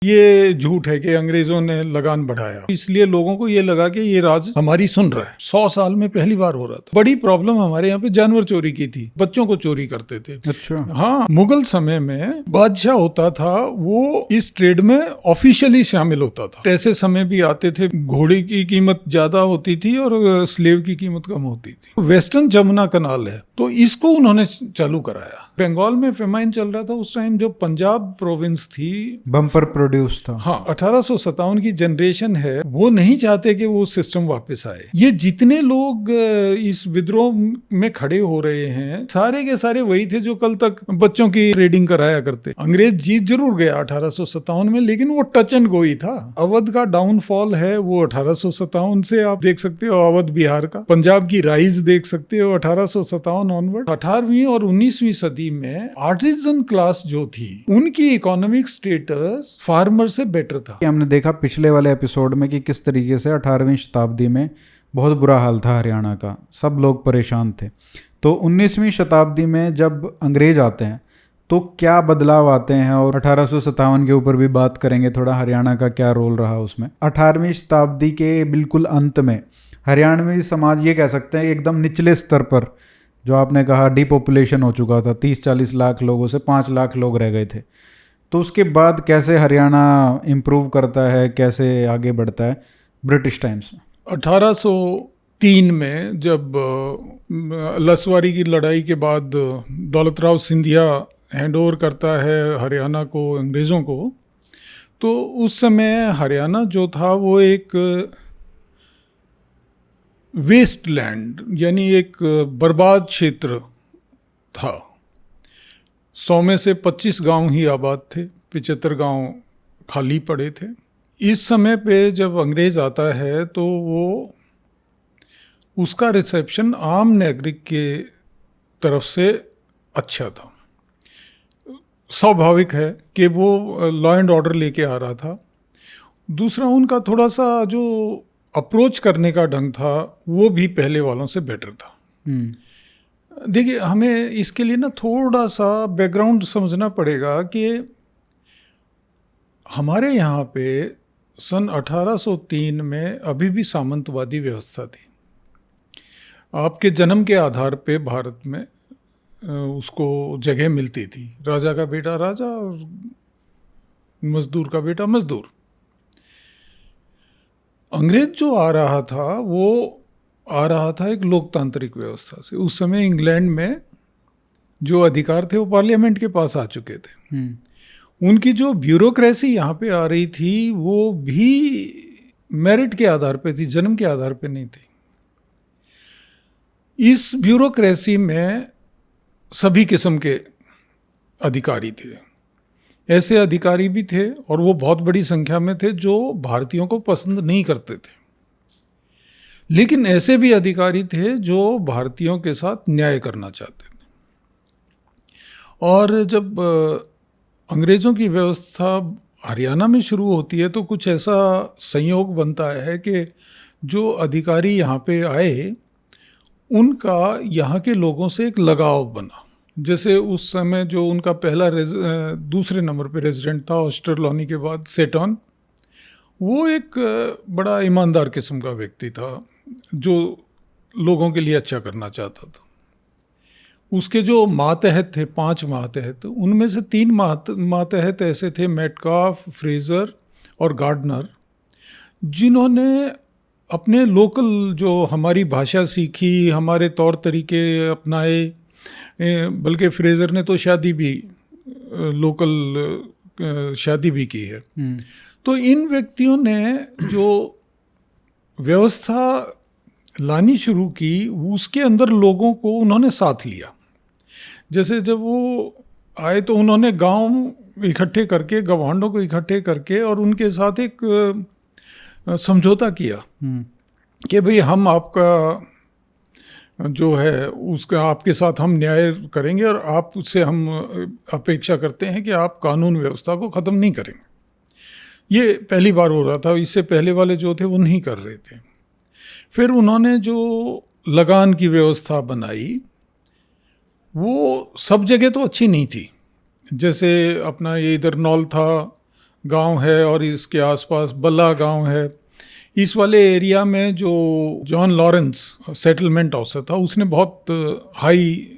ये झूठ है कि अंग्रेजों ने लगान बढ़ाया, इसलिए लोगों को ये लगा कि ये राज हमारी सुन रहा है। 100 साल में पहली बार हो रहा था। बड़ी प्रॉब्लम हमारे यहाँ पे जानवर चोरी की थी, बच्चों को चोरी करते थे। अच्छा। हाँ, मुगल समय में बादशाह होता था, वो इस ट्रेड में ऑफिशियली शामिल होता था। ऐसे समय भी आते थे घोड़े की कीमत ज्यादा होती थी और स्लेव की कीमत कम होती थी। वेस्टर्न जमुना कनाल है, तो इसको उन्होंने चालू कराया। बंगाल में फेमाइन चल रहा था उस टाइम, जो पंजाब प्रोविंस थी, बम्पर प्रोड्यूस था। हाँ, 1857 की जनरेशन है, वो नहीं चाहते कि वो सिस्टम वापस आए। ये जितने लोग इस विद्रोह में खड़े हो रहे हैं, सारे के सारे वही थे जो कल तक बच्चों की ट्रेडिंग कराया करते। अंग्रेज जीत जरूर गया 1857 में, लेकिन वो टच एंड गो ही था। अवध का डाउनफॉल है वो 1857 से आप देख सकते हो, अवध बिहार का। पंजाब की राइज देख सकते हो 1857 ऑनवर्ड। 18वीं और 19वीं सदी में आर्टिजन क्लास जो थी, उनकी इकोनॉमिक स्टेटस फार्मर से बेटर था। हमने देखा पिछले वाले एपिसोड में कि किस तरीके से 18वीं शताब्दी में बहुत बुरा हाल था हरियाणा का, सब लोग परेशान थे। तो 19वीं शताब्दी में जब अंग्रेज आते हैं तो क्या बदलाव आते हैं, और 1857 के ऊपर भी बात करेंगे थोड़ा, हरियाणा का क्या रोल रहा उसमें। 18वीं शताब्दी के बिल्कुल अंत में हरियाणवी समाज, ये कह सकते हैं एकदम निचले स्तर पर, जो आपने कहा डिपॉपुलेशन हो चुका था, 30-40 लाख लोगों से 5 लाख लोग रह गए थे। तो उसके बाद कैसे हरियाणा इम्प्रूव करता है, कैसे आगे बढ़ता है ब्रिटिश टाइम्स में? 1803 में जब लसवारी की लड़ाई के बाद दौलत राव सिंधिया हैंड ओवर करता है हरियाणा को अंग्रेज़ों को, तो उस समय हरियाणा जो था वो एक वेस्ट लैंड, यानी एक बर्बाद क्षेत्र था। 100 में से 25 गांव ही आबाद थे, 75 गांव खाली पड़े थे। इस समय पे जब अंग्रेज आता है तो वो उसका रिसेप्शन आम नागरिक के तरफ से अच्छा था। स्वाभाविक है कि वो लॉ एंड ऑर्डर लेके आ रहा था। दूसरा, उनका थोड़ा सा जो अप्रोच करने का ढंग था वो भी पहले वालों से बेटर था। देखिए, हमें इसके लिए ना थोड़ा सा बैकग्राउंड समझना पड़ेगा कि हमारे यहाँ पे सन 1803 में अभी भी सामंतवादी व्यवस्था थी। आपके जन्म के आधार पे भारत में उसको जगह मिलती थी। राजा का बेटा राजा और मजदूर का बेटा मजदूर। अंग्रेज जो आ रहा था वो आ रहा था एक लोकतांत्रिक व्यवस्था से। उस समय इंग्लैंड में जो अधिकार थे वो पार्लियामेंट के पास आ चुके थे। उनकी जो ब्यूरोक्रेसी यहाँ पे आ रही थी वो भी मेरिट के आधार पे थी, जन्म के आधार पे नहीं थी। इस ब्यूरोक्रेसी में सभी किस्म के अधिकारी थे। ऐसे अधिकारी भी थे और वो बहुत बड़ी संख्या में थे जो भारतीयों को पसंद नहीं करते थे, लेकिन ऐसे भी अधिकारी थे जो भारतीयों के साथ न्याय करना चाहते थे। और जब अंग्रेज़ों की व्यवस्था हरियाणा में शुरू होती है तो कुछ ऐसा संयोग बनता है कि जो अधिकारी यहाँ पे आए उनका यहाँ के लोगों से एक लगाव बना। जैसे उस समय जो उनका पहला दूसरे नंबर पे रेजिडेंट था ऑस्ट्रेलॉनी के बाद, सेटॉन, वो एक बड़ा ईमानदार किस्म का व्यक्ति था जो लोगों के लिए अच्छा करना चाहता था। उसके जो मातहत थे, 5 मातहत, उनमें से 3 मातहत ऐसे थे, मेटकाफ, फ्रेजर और गार्डनर, जिन्होंने अपने लोकल जो हमारी भाषा सीखी, हमारे तौर तरीके अपनाए, बल्कि फ्रेजर ने तो शादी भी लोकल शादी भी की है। तो इन व्यक्तियों ने जो व्यवस्था लानी शुरू की उसके अंदर लोगों को उन्होंने साथ लिया। जैसे जब वो आए तो उन्होंने गांव इकट्ठे करके, गवांडों को इकट्ठे करके और उनके साथ एक समझौता किया कि भाई हम आपका जो है उसका आपके साथ हम न्याय करेंगे और आप उससे हम अपेक्षा करते हैं कि आप कानून व्यवस्था को ख़त्म नहीं करेंगे। ये पहली बार हो रहा था, इससे पहले वाले जो थे वो नहीं कर रहे थे। फिर उन्होंने जो लगान की व्यवस्था बनाई वो सब जगह तो अच्छी नहीं थी। जैसे अपना ये इधर नौल था, गांव है और इसके आसपास बल्ला गांव है, इस वाले एरिया में जो जॉन लॉरेंस सेटलमेंट ऑफिसर था उसने बहुत हाई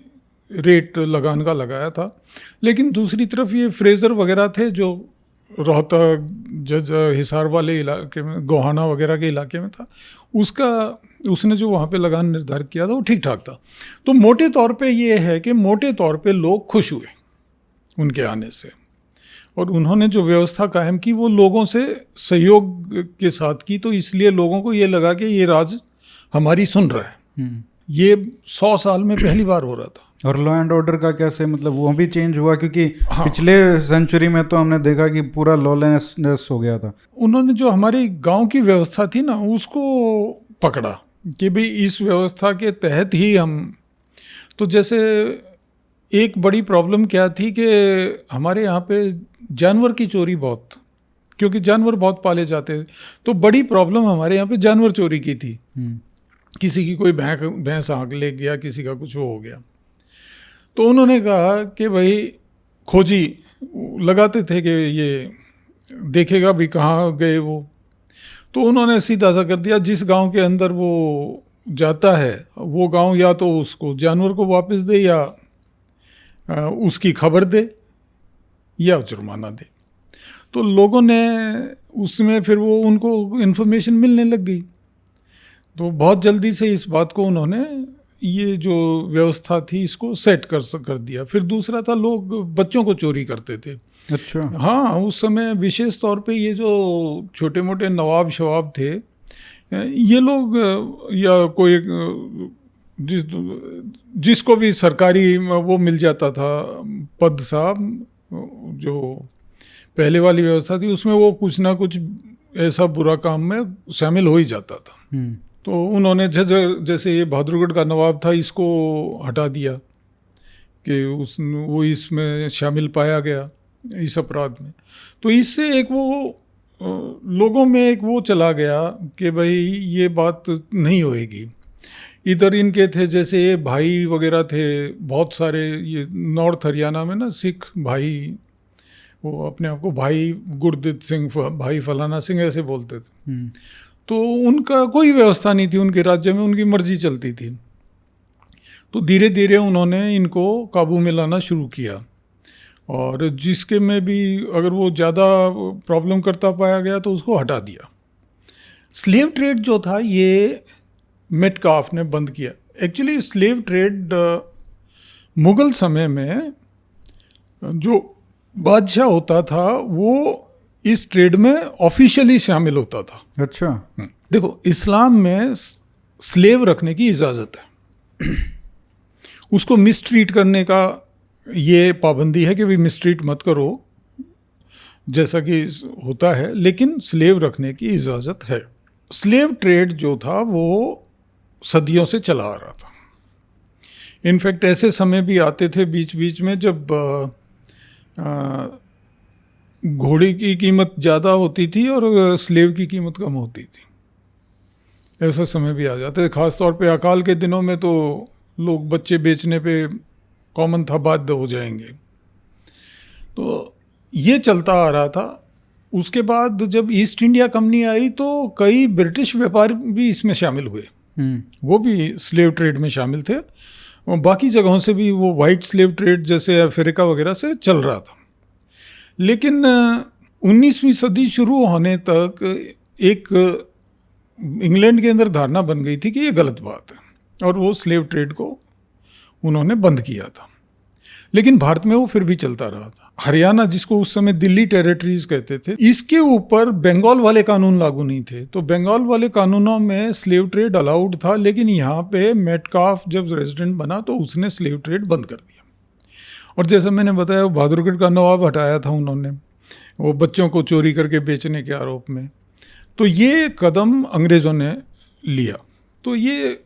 रेट लगान का लगाया था। लेकिन दूसरी तरफ ये फ्रेजर वगैरह थे जो रोहतक जज हिसार वाले इलाके में, गोहाना वगैरह के इलाके में था, उसने जो वहाँ पे लगान निर्धारित किया था वो ठीक ठाक था। तो मोटे तौर पे ये है कि मोटे तौर पे लोग खुश हुए उनके आने से, और उन्होंने जो व्यवस्था कायम की वो लोगों से सहयोग के साथ की, तो इसलिए लोगों को ये लगा कि ये राज हमारी सुन रहा है। ये 100 साल में पहली बार हो रहा था। और लॉ एंड ऑर्डर का कैसे, मतलब वो भी चेंज हुआ? क्योंकि हाँ, पिछले सेंचुरी में तो हमने देखा कि पूरा लॉलेसनेस हो गया था। उन्होंने जो हमारी गांव की व्यवस्था थी ना उसको पकड़ा कि भाई इस व्यवस्था के तहत ही हम, तो जैसे एक बड़ी प्रॉब्लम क्या थी कि हमारे यहाँ पे जानवर की चोरी बहुत, क्योंकि जानवर बहुत पाले जाते थे, तो बड़ी प्रॉब्लम हमारे यहाँ पे जानवर चोरी की थी। किसी की कोई भैंस हाँक ले गया, किसी का कुछ हो गया, तो उन्होंने कहा कि भाई खोजी लगाते थे कि ये देखेगा भी कहाँ गए वो, तो उन्होंने सीधा सा कर दिया जिस गांव के अंदर वो जाता है वो गांव या तो उसको जानवर को वापस दे या उसकी खबर दे या जुर्माना दे। तो लोगों ने उसमें फिर वो उनको इन्फॉर्मेशन मिलने लग गई, तो बहुत जल्दी से इस बात को उन्होंने ये जो व्यवस्था थी इसको सेट कर दिया। फिर दूसरा था लोग बच्चों को चोरी करते थे। अच्छा। हाँ, उस समय विशेष तौर पे ये जो छोटे मोटे नवाब शवाब थे, ये लोग या कोई जिसको भी सरकारी वो मिल जाता था पद साहब, जो पहले वाली व्यवस्था थी उसमें वो कुछ ना कुछ ऐसा बुरा काम में शामिल हो ही जाता था। तो उन्होंने जैसे ये बहादुरगढ़ का नवाब था इसको हटा दिया कि वो इसमें शामिल पाया गया इस अपराध में। तो इससे एक वो लोगों में एक वो चला गया कि भाई ये बात नहीं होएगी। इधर इनके थे जैसे ये भाई वगैरह थे बहुत सारे, ये नॉर्थ हरियाणा में ना सिख भाई, वो अपने आप को भाई गुरदीत सिंह, भाई फलाना सिंह ऐसे बोलते थे। तो उनका कोई व्यवस्था नहीं थी उनके राज्य में, उनकी मर्जी चलती थी। तो धीरे धीरे उन्होंने इनको काबू में लाना शुरू किया, और जिसके में भी अगर वो ज़्यादा प्रॉब्लम करता पाया गया तो उसको हटा दिया। स्लेव ट्रेड जो था ये मेटकाफ ने बंद किया। एक्चुअली स्लेव ट्रेड मुग़ल समय में जो बादशाह होता था वो इस ट्रेड में ऑफिशियली शामिल होता था। अच्छा। देखो, इस्लाम में स्लेव रखने की इजाज़त है, उसको मिसट्रीट करने का ये पाबंदी है कि भाई मिसट्रीट मत करो जैसा कि होता है, लेकिन स्लेव रखने की इजाज़त है। स्लेव ट्रेड जो था वो सदियों से चला आ रहा था। इनफैक्ट ऐसे समय भी आते थे बीच बीच में जब घोड़े की कीमत ज़्यादा होती थी और स्लेव की कीमत कम होती थी। ऐसा समय भी आ जाते थे, ख़ास तौर पे अकाल के दिनों में तो लोग बच्चे बेचने पे कॉमन था बाध्य हो जाएंगे। तो ये चलता आ रहा था। उसके बाद जब ईस्ट इंडिया कंपनी आई तो कई ब्रिटिश व्यापारी भी इसमें शामिल हुए, वो भी स्लेव ट्रेड में शामिल थे। और बाकी जगहों से भी वो वाइट स्लेव ट्रेड जैसे अफ्रीका वगैरह से चल रहा था। लेकिन 19वीं सदी शुरू होने तक एक इंग्लैंड के अंदर धारणा बन गई थी कि ये गलत बात है, और वो स्लेव ट्रेड को उन्होंने बंद किया था। लेकिन भारत में वो फिर भी चलता रहा था। हरियाणा, जिसको उस समय दिल्ली टेरिटरीज कहते थे, इसके ऊपर बंगाल वाले कानून लागू नहीं थे। तो बंगाल वाले कानूनों में स्लेव ट्रेड अलाउड था, लेकिन यहाँ पे मेटकाफ जब रेजिडेंट बना तो उसने स्लेव ट्रेड बंद कर दिया। और जैसा मैंने बताया, बहादुरगढ़ का नवाब हटाया था उन्होंने, वो बच्चों को चोरी करके बेचने के आरोप में। तो ये कदम अंग्रेज़ों ने लिया। तो ये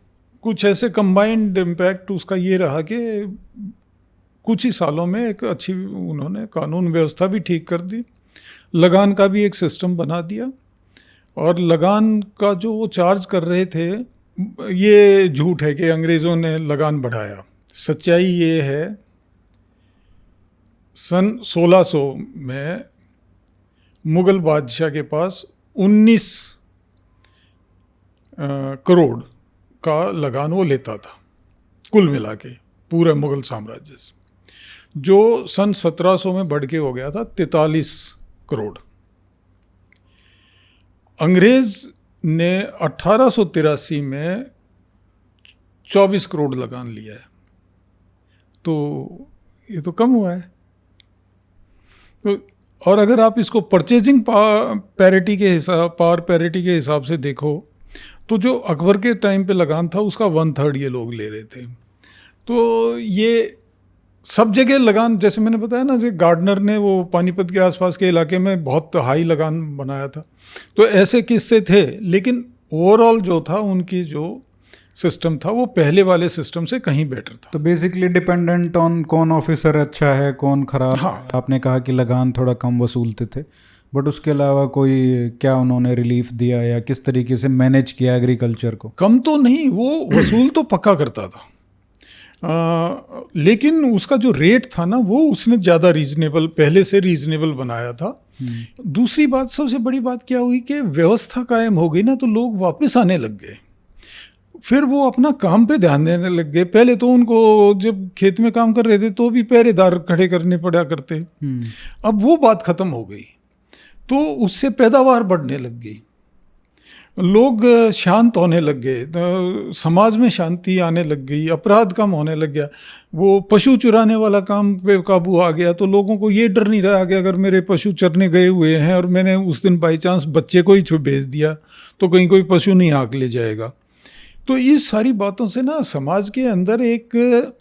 कुछ ऐसे कंबाइंड इम्पैक्ट उसका ये रहा कि कुछ ही सालों में एक अच्छी उन्होंने कानून व्यवस्था भी ठीक कर दी, लगान का भी एक सिस्टम बना दिया। और लगान का जो वो चार्ज कर रहे थे, ये झूठ है कि अंग्रेज़ों ने लगान बढ़ाया। सच्चाई ये है, सन 1600 में मुगल बादशाह के पास 19 करोड़ का लगान वो लेता था कुल मिला के पूरे मुगल साम्राज्य से, जो सन 1700 में बढ़ के हो गया था 43 करोड़। अंग्रेज ने 1883 में 24 करोड़ लगान लिया है, तो ये तो कम हुआ है। तो और अगर आप इसको परचेजिंग पावर पैरिटी के हिसाब से देखो तो जो अकबर के टाइम पे लगान था उसका 1/3 ये लोग ले रहे थे। तो ये सब जगह लगान, जैसे मैंने बताया ना, जैसे गार्डनर ने वो पानीपत के आसपास के इलाके में बहुत हाई लगान बनाया था, तो ऐसे किस्से थे। लेकिन ओवरऑल जो था उनकी जो सिस्टम था वो पहले वाले सिस्टम से कहीं बेटर था। तो बेसिकली डिपेंडेंट ऑन कौन ऑफिसर अच्छा है कौन खराब। हाँ। आपने कहा कि लगान थोड़ा कम वसूलते थे, बट उसके अलावा कोई क्या उन्होंने रिलीफ दिया या किस तरीके से मैनेज किया एग्रीकल्चर को? कम तो नहीं, वो वसूल तो पक्का करता था, लेकिन उसका जो रेट था ना वो उसने ज़्यादा रीजनेबल, पहले से रीजनेबल बनाया था। दूसरी बात, सबसे बड़ी बात क्या हुई कि व्यवस्था कायम हो गई ना, तो लोग वापस आने लग गए, फिर वो अपना काम पे ध्यान देने लग गए। पहले तो उनको जब खेत में काम कर रहे थे तो भी पहरेदार खड़े करने पड़ा करते, अब वो बात खत्म हो गई, तो उससे पैदावार बढ़ने लग गई, लोग शांत होने लग गए, समाज में शांति आने लग गई, अपराध कम होने लग गया, वो पशु चुराने वाला काम पे काबू आ गया। तो लोगों को ये डर नहीं रहा कि अगर मेरे पशु चरने गए हुए हैं और मैंने उस दिन बाई चांस बच्चे को ही भेज दिया तो कहीं कोई पशु नहीं हाँक ले जाएगा। तो इस सारी बातों से ना समाज के अंदर एक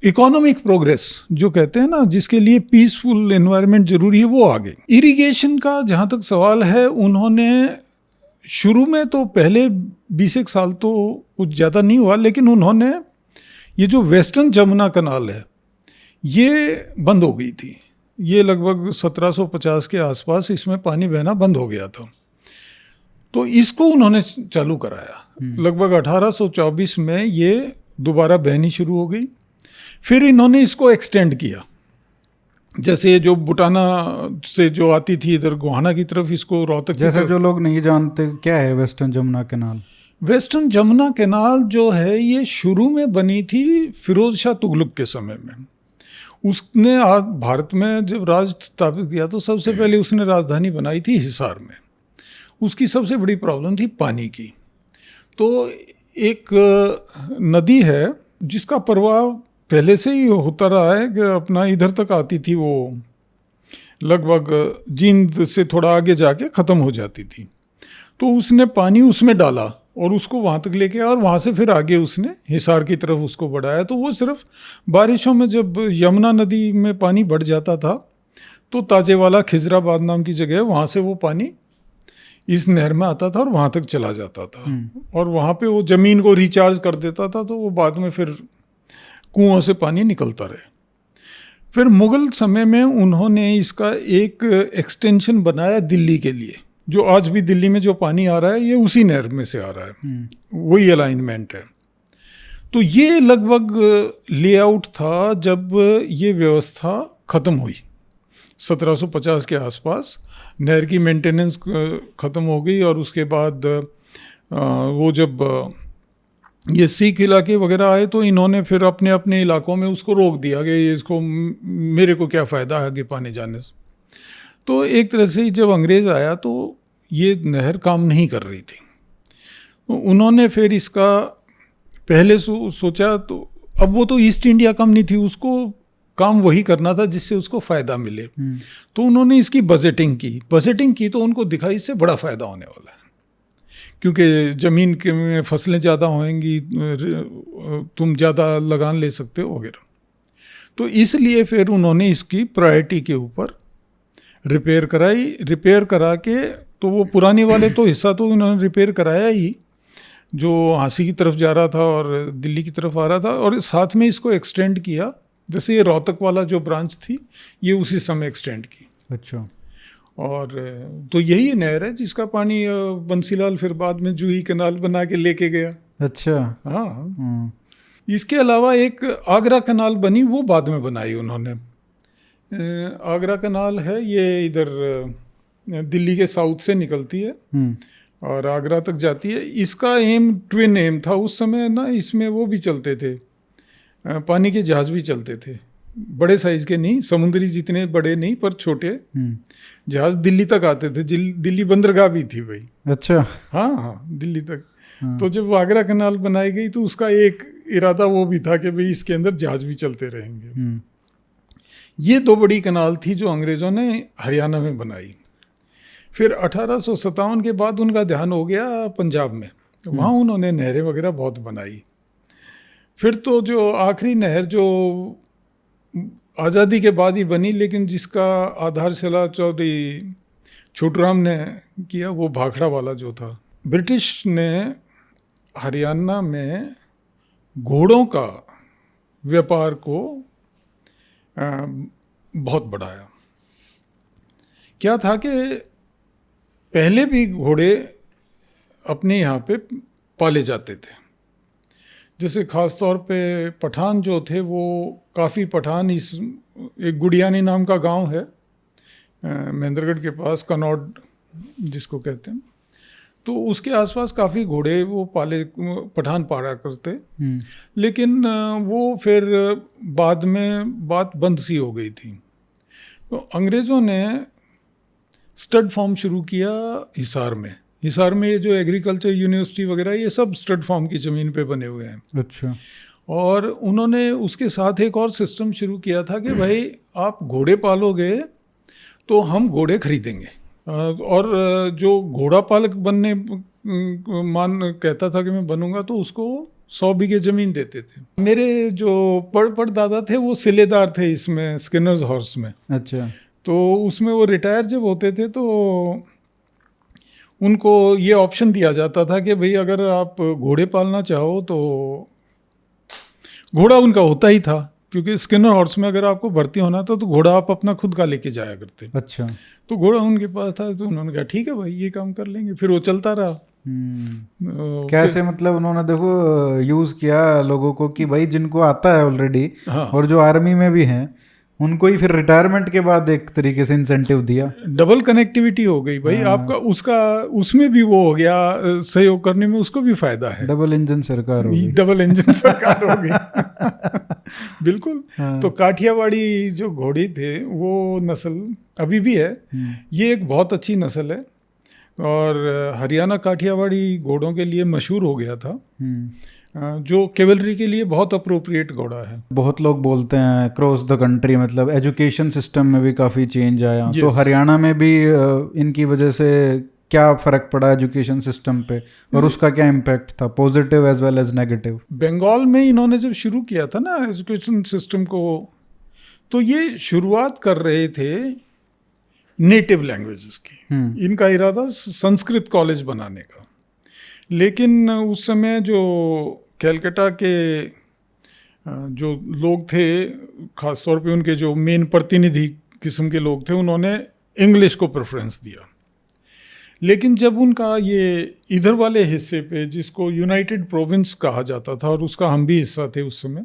इकोनॉमिक प्रोग्रेस जो कहते हैं ना, जिसके लिए पीसफुल एनवायरनमेंट जरूरी है, वो आ गई। इरिगेशन का जहाँ तक सवाल है, उन्होंने शुरू में तो पहले 20 साल तो कुछ ज़्यादा नहीं हुआ, लेकिन उन्होंने ये जो वेस्टर्न जमुना कनाल है ये बंद हो गई थी। ये लगभग 1750 के आसपास इसमें पानी बहना बंद हो गया था, तो इसको उन्होंने चालू कराया। लगभग 1824 में ये दोबारा बहनी शुरू हो गई। फिर इन्होंने इसको एक्सटेंड किया, जैसे जो बुटाना से जो आती थी इधर गोहाना की तरफ, इसको रोहतक। जैसे जो लोग नहीं जानते क्या है western Jamuna canal? Western Jamuna canal जो है ये शुरू में बनी थी फिरोज शाह तुगलक के समय में। उसने भारत में जब राज स्थापित किया तो सबसे पहले उसने राजधानी बनाई थी हिसार में। उसकी सबसे बड़ी प्रॉब्लम थी पानी की। तो एक नदी है जिसका प्रवाह पहले से ही होता रहा है कि अपना इधर तक आती थी, वो लगभग जींद से थोड़ा आगे जाके ख़त्म हो जाती थी। तो उसने पानी उसमें डाला और उसको वहाँ तक लेके आया और वहाँ से फिर आगे उसने हिसार की तरफ उसको बढ़ाया। तो वो सिर्फ बारिशों में जब यमुना नदी में पानी बढ़ जाता था तो ताजेवाला खिजराबाद नाम की जगह है, वहाँ से वो पानी इस नहर में आता था और वहाँ तक चला जाता था और वहाँ पे वो ज़मीन को रिचार्ज कर देता था, तो वो बाद में फिर कुओं से पानी निकलता रहे। फिर मुगल समय में उन्होंने इसका एक एक्सटेंशन बनाया दिल्ली के लिए, जो आज भी दिल्ली में जो पानी आ रहा है ये उसी नहर में से आ रहा है, वही अलाइनमेंट है। तो ये लगभग लेआउट था जब ये व्यवस्था ख़त्म हुई 1750 के आसपास। नहर की मेंटेनेंस ख़त्म हो गई और उसके बाद वो जब ये सिख इलाके वगैरह आए तो इन्होंने फिर अपने अपने इलाकों में उसको रोक दिया कि इसको मेरे को क्या फ़ायदा है आगे पानी जाने से। तो एक तरह से जब अंग्रेज़ आया तो ये नहर काम नहीं कर रही थी, तो उन्होंने फिर इसका पहले सोचा, तो अब वो तो ईस्ट इंडिया कंपनी थी, उसको काम वही करना था जिससे उसको फ़ायदा मिले। तो उन्होंने इसकी बजटिंग की तो उनको दिखा इससे बड़ा फ़ायदा होने वाला है, क्योंकि ज़मीन के में फसलें ज़्यादा होंगी, तुम ज़्यादा लगान ले सकते हो वगैरह। तो इसलिए फिर उन्होंने इसकी प्रायोरिटी के ऊपर रिपेयर करा के, तो वो पुराने वाले तो हिस्सा तो उन्होंने रिपेयर कराया ही, जो हांसी की तरफ जा रहा था और दिल्ली की तरफ आ रहा था, और साथ में इसको एक्सटेंड किया। जैसे ये रोहतक वाला जो ब्रांच थी ये उसी समय एक्सटेंड की। अच्छा। और तो यही नहर है जिसका पानी बंसीलाल फिर बाद में जूही कैनाल बना के लेके गया। अच्छा। हाँ। इसके अलावा एक आगरा कैनाल बनी, वो बाद में बनाई उन्होंने। आगरा कैनाल है ये इधर दिल्ली के साउथ से निकलती है हम्म, और आगरा तक जाती है। इसका एम ट्विन एम था उस समय ना, इसमें वो भी चलते थे, पानी के जहाज भी चलते थे, बड़े साइज के नहीं, समुद्री जितने बड़े नहीं पर छोटे जहाज दिल्ली तक आते थे। दिल्ली बंदरगाह भी थी भाई। अच्छा। हाँ हाँ, दिल्ली तक। हाँ। तो जब आगरा कनाल बनाई गई तो उसका एक इरादा वो भी था कि भाई इसके अंदर जहाज भी चलते रहेंगे। ये 2 बड़ी कनाल थी जो अंग्रेज़ों ने हरियाणा में बनाई। फिर 1857 के बाद उनका ध्यान हो गया पंजाब में, तो वहाँ उन्होंने नहरें वगैरह बहुत बनाई। फिर तो जो आखिरी नहर जो आज़ादी के बाद ही बनी, लेकिन जिसका आधारशिला चौधरी छोटूराम ने किया, वो भाखड़ा वाला जो था। ब्रिटिश ने हरियाणा में घोड़ों का व्यापार को बहुत बढ़ाया। क्या था कि पहले भी घोड़े अपने यहाँ पे पाले जाते थे, जैसे ख़ास तौर पे पठान जो थे, वो काफ़ी पठान, इस एक गुड़ियानी नाम का गांव है महेंद्रगढ़ के पास, कनौड जिसको कहते हैं, तो उसके आसपास काफ़ी घोड़े वो पाले, पठान पाला करते। लेकिन वो फिर बाद में बात बंद सी हो गई थी। तो अंग्रेज़ों ने स्टड फार्म शुरू किया हिसार में। हिसार में ये जो एग्रीकल्चर यूनिवर्सिटी वगैरह, ये सब स्टड फार्म की ज़मीन पे बने हुए हैं। अच्छा। और उन्होंने उसके साथ एक और सिस्टम शुरू किया था कि भाई आप घोड़े पालोगे तो हम घोड़े खरीदेंगे। और जो घोड़ा पालक बनने कहता था कि मैं बनूंगा, तो उसको 100 बीघे ज़मीन देते थे। मेरे जो परदादा थे वो सिलेदार थे इसमें, स्किनर्स हॉर्स में। अच्छा। तो उसमें वो रिटायर जब होते थे तो उनको ये ऑप्शन दिया जाता था कि भाई अगर आप घोड़े पालना चाहो तो घोड़ा उनका होता ही था, क्योंकि स्किनर हॉर्स में अगर आपको भर्ती होना था तो घोड़ा आप अपना खुद का लेके जाया करते। अच्छा। तो घोड़ा उनके पास था, तो उन्होंने कहा ठीक है भाई ये काम कर लेंगे। फिर वो चलता रहा। कैसे मतलब उन्होंने देखो यूज किया लोगों को कि भाई जिनको आता है ऑलरेडी, हाँ। और जो आर्मी में भी हैं उनको ही फिर रिटायरमेंट के बाद एक तरीके से इंसेंटिव दिया। डबल कनेक्टिविटी हो गई भाई। हाँ। आपका उसका उसमें भी वो हो गया, सहयोग करने में उसको भी फायदा है। डबल इंजन सरकार हो गई। डबल इंजन सरकार हो गई। बिल्कुल। हाँ। तो काठियावाड़ी जो घोड़े थे वो नस्ल अभी भी है। ये एक बहुत अच्छी नस्ल है और हरियाणा काठियावाड़ी घोड़ों के लिए मशहूर हो गया था, जो केवलरी के लिए बहुत अप्रोप्रिएट घोड़ा है। बहुत लोग बोलते हैं क्रॉस द कंट्री, मतलब एजुकेशन सिस्टम में भी काफ़ी चेंज आया। Yes. तो हरियाणा में भी इनकी वजह से क्या फ़र्क पड़ा एजुकेशन सिस्टम पे, और उसका क्या इम्पैक्ट था, positive as well as negative? Bengal में इन्होंने जब शुरू किया था ना एजुकेशन सिस्टम को, तो ये शुरुआत कर रहे थे नेटिव लैंग्वेजेस की। इनका इरादा संस्कृत कॉलेज बनाने का। लेकिन उस समय जो कलकत्ता के जो लोग थे, ख़ास तौर पे उनके जो मेन प्रतिनिधि किस्म के लोग थे, उन्होंने इंग्लिश को प्रेफरेंस दिया। लेकिन जब उनका ये इधर वाले हिस्से पे, जिसको यूनाइटेड प्रोविंस कहा जाता था और उसका हम भी हिस्सा थे उस समय,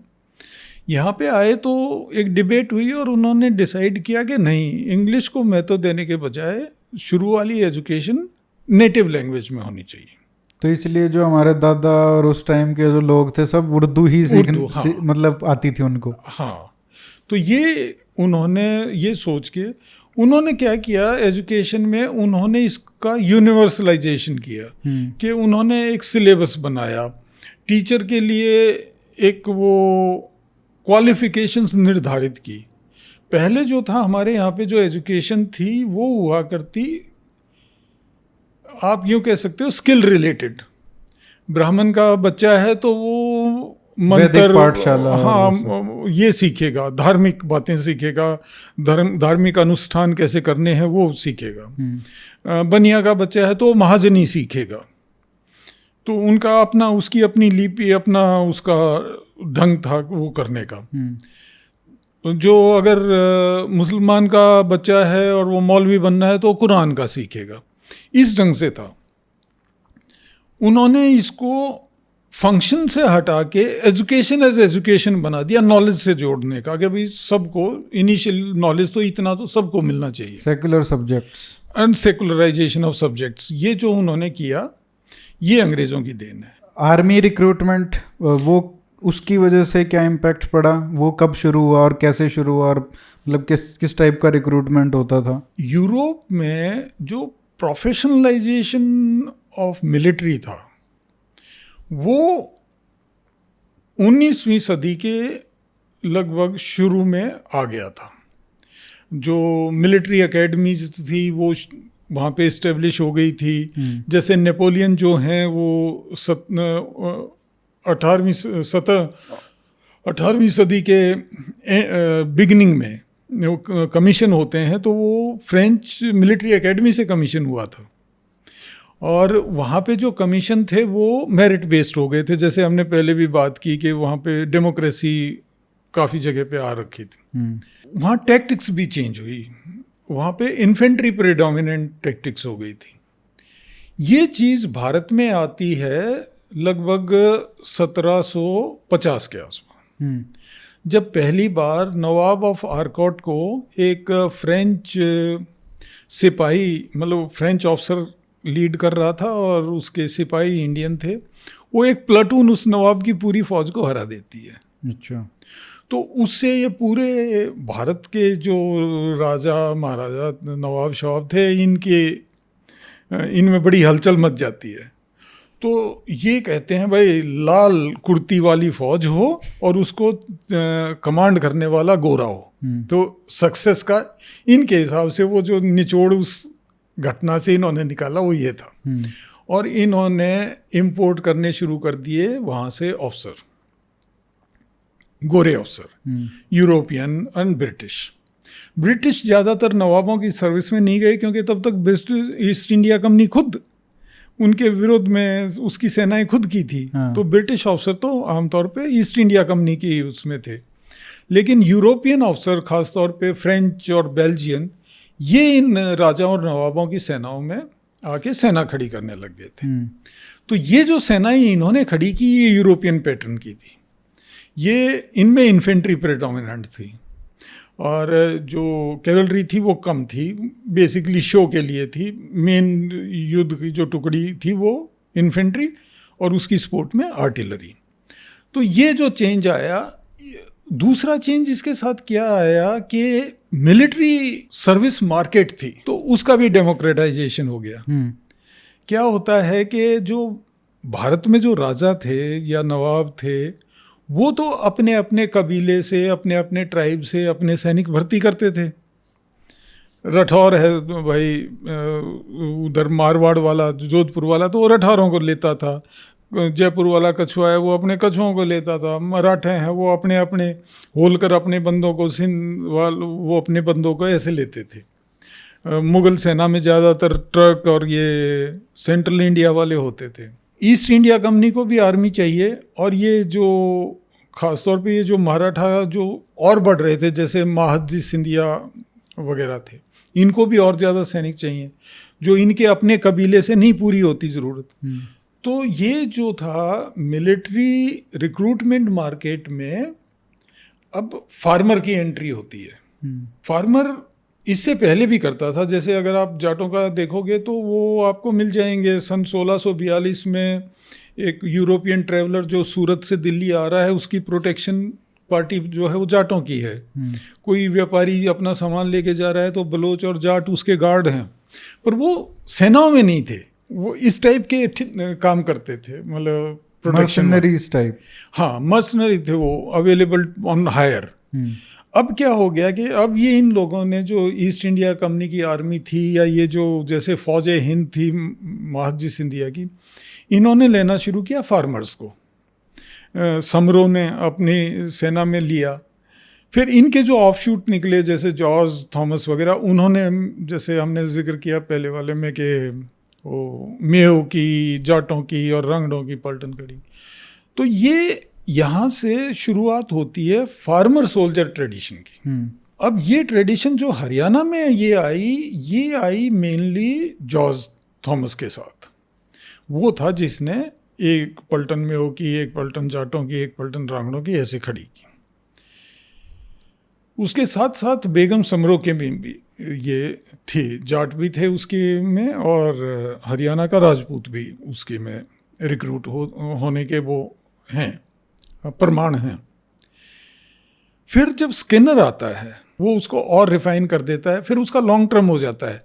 यहाँ पे आए तो एक डिबेट हुई और उन्होंने डिसाइड किया कि नहीं, इंग्लिश को महत्व देने के बजाय शुरू वाली एजुकेशन नेटिव लैंग्वेज में होनी चाहिए। तो इसलिए जो हमारे दादा और उस टाइम के जो लोग थे सब उर्दू ही हाँ। मतलब आती थी उनको। हाँ। तो ये उन्होंने ये सोच के उन्होंने क्या किया, एजुकेशन में उन्होंने इसका यूनिवर्सलाइजेशन किया कि उन्होंने एक सिलेबस बनाया, टीचर के लिए एक वो क्वालिफिकेशंस निर्धारित की। पहले जो था हमारे यहाँ पे जो एजुकेशन थी वो हुआ करती, आप यूँ कह सकते हो स्किल रिलेटेड। ब्राह्मण का बच्चा है तो वो मंत्र, पाठशाला, हाँ, ये सीखेगा, धार्मिक बातें सीखेगा, धार्मिक अनुष्ठान कैसे करने हैं वो सीखेगा। बनिया का बच्चा है तो महाजनी सीखेगा। तो उनका अपना, उसकी अपनी लिपि, अपना उसका ढंग था वो करने का। जो अगर मुसलमान का बच्चा है और वो मौलवी बनना है तो कुरान का सीखेगा। इस ढंग से था। उन्होंने इसको फंक्शन से हटा के एजुकेशन एज एजुकेशन बना दिया, नॉलेज से जोड़ने का, कि भाई सबको इनिशियल नॉलेज तो इतना तो सबको मिलना चाहिए। Secular subjects. Unsecularization of subjects, ये जो उन्होंने किया ये अंग्रेज़ों की देन है। आर्मी रिक्रूटमेंट, वो उसकी वजह से क्या इम्पैक्ट पड़ा? वो कब शुरू हुआ और कैसे शुरू हुआ, और मतलब किस टाइप का रिक्रूटमेंट होता था? यूरोप में जो प्रोफेशनलाइजेशन ऑफ मिलिट्री था वो 19वीं सदी के लगभग शुरू में आ गया था। जो मिलिट्री एकेडमीज थी वो वहाँ पे इस्टेब्लिश हो गई थी। जैसे नेपोलियन जो हैं वो 18वीं सदी के बिगिनिंग में कमीशन होते हैं, तो वो फ्रेंच मिलिट्री एकेडमी से कमीशन हुआ था। और वहाँ पे जो कमीशन थे वो मेरिट बेस्ड हो गए थे। जैसे हमने पहले भी बात की कि वहाँ पे डेमोक्रेसी काफ़ी जगह पे आ रखी थी। वहाँ टैक्टिक्स भी चेंज हुई, वहाँ पे इन्फेंट्री प्रेडोमिनेंट टैक्टिक्स हो गई थी। ये चीज़ भारत में आती है लगभग 1750 के आसपास, जब पहली बार नवाब ऑफ आर्कॉट को एक फ्रेंच सिपाही, मतलब फ्रेंच ऑफिसर लीड कर रहा था और उसके सिपाही इंडियन थे, वो एक प्लाटून उस नवाब की पूरी फौज को हरा देती है। अच्छा। तो उससे ये पूरे भारत के जो राजा महाराजा नवाब शवाब थे इनमें बड़ी हलचल मच जाती है। तो ये कहते हैं भाई लाल कुर्ती वाली फौज हो और उसको कमांड करने वाला गोरा हो, तो सक्सेस का इनके हिसाब से वो जो निचोड़ उस घटना से इन्होंने निकाला वो ये था। और इन्होंने इंपोर्ट करने शुरू कर दिए वहाँ से ऑफिसर, गोरे अफसर, यूरोपियन एंड ब्रिटिश ज़्यादातर नवाबों की सर्विस में नहीं गए, क्योंकि तब तक ईस्ट इंडिया कंपनी खुद उनके विरोध में उसकी सेनाएं खुद की थी। तो ब्रिटिश अफसर तो आमतौर पे ईस्ट इंडिया कंपनी की उसमें थे, लेकिन यूरोपियन अफसर खासतौर पे फ्रेंच और बेल्जियन, ये इन राजाओं और नवाबों की सेनाओं में आके सेना खड़ी करने लग गए थे। तो ये जो सेनाएं इन्होंने खड़ी की ये यूरोपियन पैटर्न की थी। ये इनमें इन्फेंट्री प्रेडोमिनेंट थी और जो कैवलरी थी वो कम थी, बेसिकली शो के लिए थी। मेन युद्ध की जो टुकड़ी थी वो इन्फेंट्री और उसकी सपोर्ट में आर्टिलरी। तो ये जो चेंज आया, दूसरा चेंज इसके साथ क्या आया कि मिलिट्री सर्विस मार्केट थी, तो उसका भी डेमोक्रेटाइजेशन हो गया। क्या होता है कि जो भारत में जो राजा थे या नवाब थे वो तो अपने अपने कबीले से, अपने अपने ट्राइब से अपने सैनिक भर्ती करते थे। रठौर है भाई, उधर मारवाड़ वाला, जोधपुर वाला, तो वो रठौरों को लेता था। जयपुर वाला कछुआ है वो अपने कछुओं को लेता था। मराठे हैं वो अपने अपने होलकर अपने बंदों को, सिंध वाल वो अपने बंदों को ऐसे लेते थे। मुगल सेना में ज़्यादातर ट्रक और ये सेंट्रल इंडिया वाले होते थे। ईस्ट इंडिया कंपनी को भी आर्मी चाहिए, और ये जो ख़ासतौर पे ये जो मराठा जो और बढ़ रहे थे, जैसे महादजी सिंधिया वगैरह थे, इनको भी और ज़्यादा सैनिक चाहिए जो इनके अपने कबीले से नहीं पूरी होती ज़रूरत। तो ये जो था मिलिट्री रिक्रूटमेंट मार्केट में अब फार्मर की एंट्री होती है। फार्मर इससे पहले भी करता था। जैसे अगर आप जाटों का देखोगे तो वो आपको मिल जाएंगे। सन 1642 में एक यूरोपियन ट्रैवलर जो सूरत से दिल्ली आ रहा है, उसकी प्रोटेक्शन पार्टी जो है वो जाटों की है। कोई व्यापारी अपना सामान लेके जा रहा है तो बलोच और जाट उसके गार्ड हैं, पर वो सेनाओं में नहीं थे, वो इस टाइप के काम करते थे, मतलब प्रोटेक्शन टाइप। हाँ, मर्सनरी थे वो, अवेलेबल ऑन हायर। अब क्या हो गया कि अब ये इन लोगों ने जो ईस्ट इंडिया कंपनी की आर्मी थी या ये जो जैसे फौज हिंद थी महादजी सिंधिया की, इन्होंने लेना शुरू किया फार्मर्स को। समरों ने अपनी सेना में लिया। फिर इनके जो ऑफशूट निकले जैसे जॉर्ज थॉमस वगैरह, उन्होंने जैसे हमने जिक्र किया पहले वाले में कि वो मेयो की, जाटों की और रंगड़ों की पलटन करी। तो ये यहाँ से शुरुआत होती है फार्मर सोल्जर ट्रेडिशन की। अब ये ट्रेडिशन जो हरियाणा में ये आई मेनली जॉर्ज थॉमस के साथ। वो था जिसने एक पलटन मेयो की, एक पलटन जाटों की, एक पलटन रांगड़ों की ऐसे खड़ी की। उसके साथ साथ बेगम समरो के भी ये थी, जाट भी थे उसके में और हरियाणा का राजपूत भी उसके में रिक्रूट होने के वो हैं, प्रमाण हैं। फिर जब स्किनर आता है वो उसको और रिफाइन कर देता है, फिर उसका लॉन्ग टर्म हो जाता है,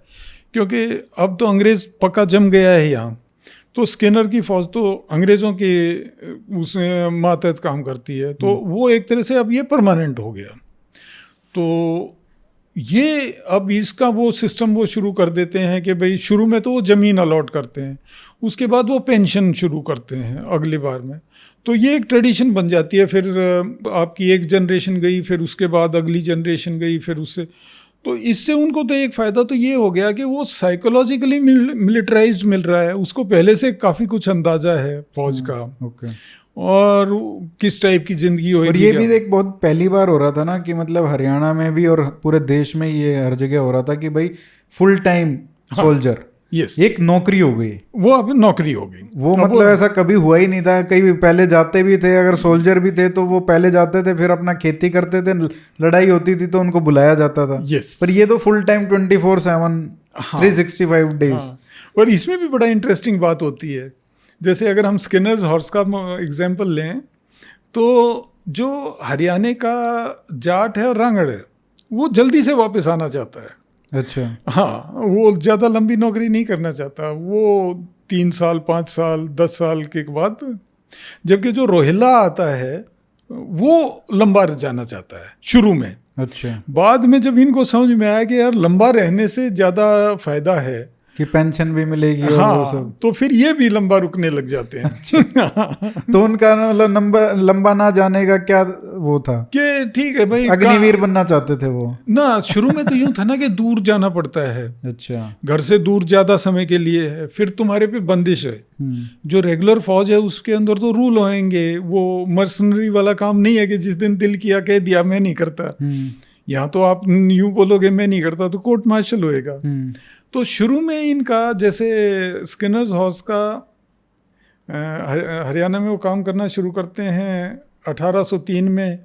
क्योंकि अब तो अंग्रेज़ पक्का जम गया है यहाँ, तो स्किनर की फौज तो अंग्रेज़ों के उस मातहत काम करती है, तो वो एक तरह से अब ये परमानेंट हो गया। तो ये अब इसका वो सिस्टम वो शुरू कर देते हैं कि भाई शुरू में तो वो ज़मीन अलॉट करते हैं, उसके बाद वो पेंशन शुरू करते हैं अगली बार में, तो ये एक ट्रेडिशन बन जाती है। फिर आपकी एक जनरेशन गई, फिर उसके बाद अगली जनरेशन गई, फिर उससे, तो इससे उनको तो एक फ़ायदा तो ये हो गया कि वो साइकोलॉजिकली मिलिटराइज्ड मिल रहा है, उसको पहले से काफ़ी कुछ अंदाज़ा है फौज का, ओके, और किस टाइप की ज़िंदगी होगी। और ये भी एक बहुत पहली बार हो रहा था ना कि मतलब हरियाणा में भी और पूरे देश में ये हर जगह हो रहा था कि भाई फुल टाइम सोल्जर, यस, एक नौकरी हो गई, वो अब नौकरी हो गई। वो मतलब ऐसा कभी हुआ ही नहीं था। कई भी पहले जाते भी थे, अगर सोल्जर भी थे तो वो पहले जाते थे, फिर अपना खेती करते थे, लड़ाई होती थी तो उनको बुलाया जाता था। यस, पर ये तो फुल टाइम 24/7 365 डेज। हाँ, और इसमें भी बड़ा इंटरेस्टिंग बात होती है, जैसे अगर हम स्किनर्स हॉर्स का एग्जाम्पल लें, तो जो हरियाणा का जाट है और रांगड़ है, वो जल्दी से वापस आना चाहता है। अच्छा, हाँ, वो ज़्यादा लंबी नौकरी नहीं करना चाहता, वो 3 साल 5 साल 10 साल के बाद। जबकि जो रोहिल्ला आता है वो लंबा जाना चाहता है शुरू में। अच्छा, बाद में जब इनको समझ में आया कि यार लंबा रहने से ज़्यादा फायदा है कि पेंशन भी मिलेगी और हाँ, वो सब, तो फिर ये भी लंबा रुकने लग जाते हैं। तो उनका मतलब लंबा ना जाने का क्या वो था कि ठीक है भाई, अग्निवीर बनना चाहते थे वो ना, शुरू में तो यूं था ना कि दूर जाना पड़ता है, अच्छा, घर से दूर ज़्यादा समय के लिए है, फिर तुम्हारे पे बंदिश है। जो रेगुलर फौज है उसके अंदर तो रूल होंगे, वो मर्सनरी वाला काम नहीं है कि जिस दिन दिल किया कह दिया मैं नहीं करता। यहाँ तो आप यूं बोलोगे मैं नहीं करता तो कोर्ट मार्शल होएगा। तो शुरू में इनका जैसे स्किनर्स हॉर्स का हरियाणा में वो काम करना शुरू करते हैं 1803 में,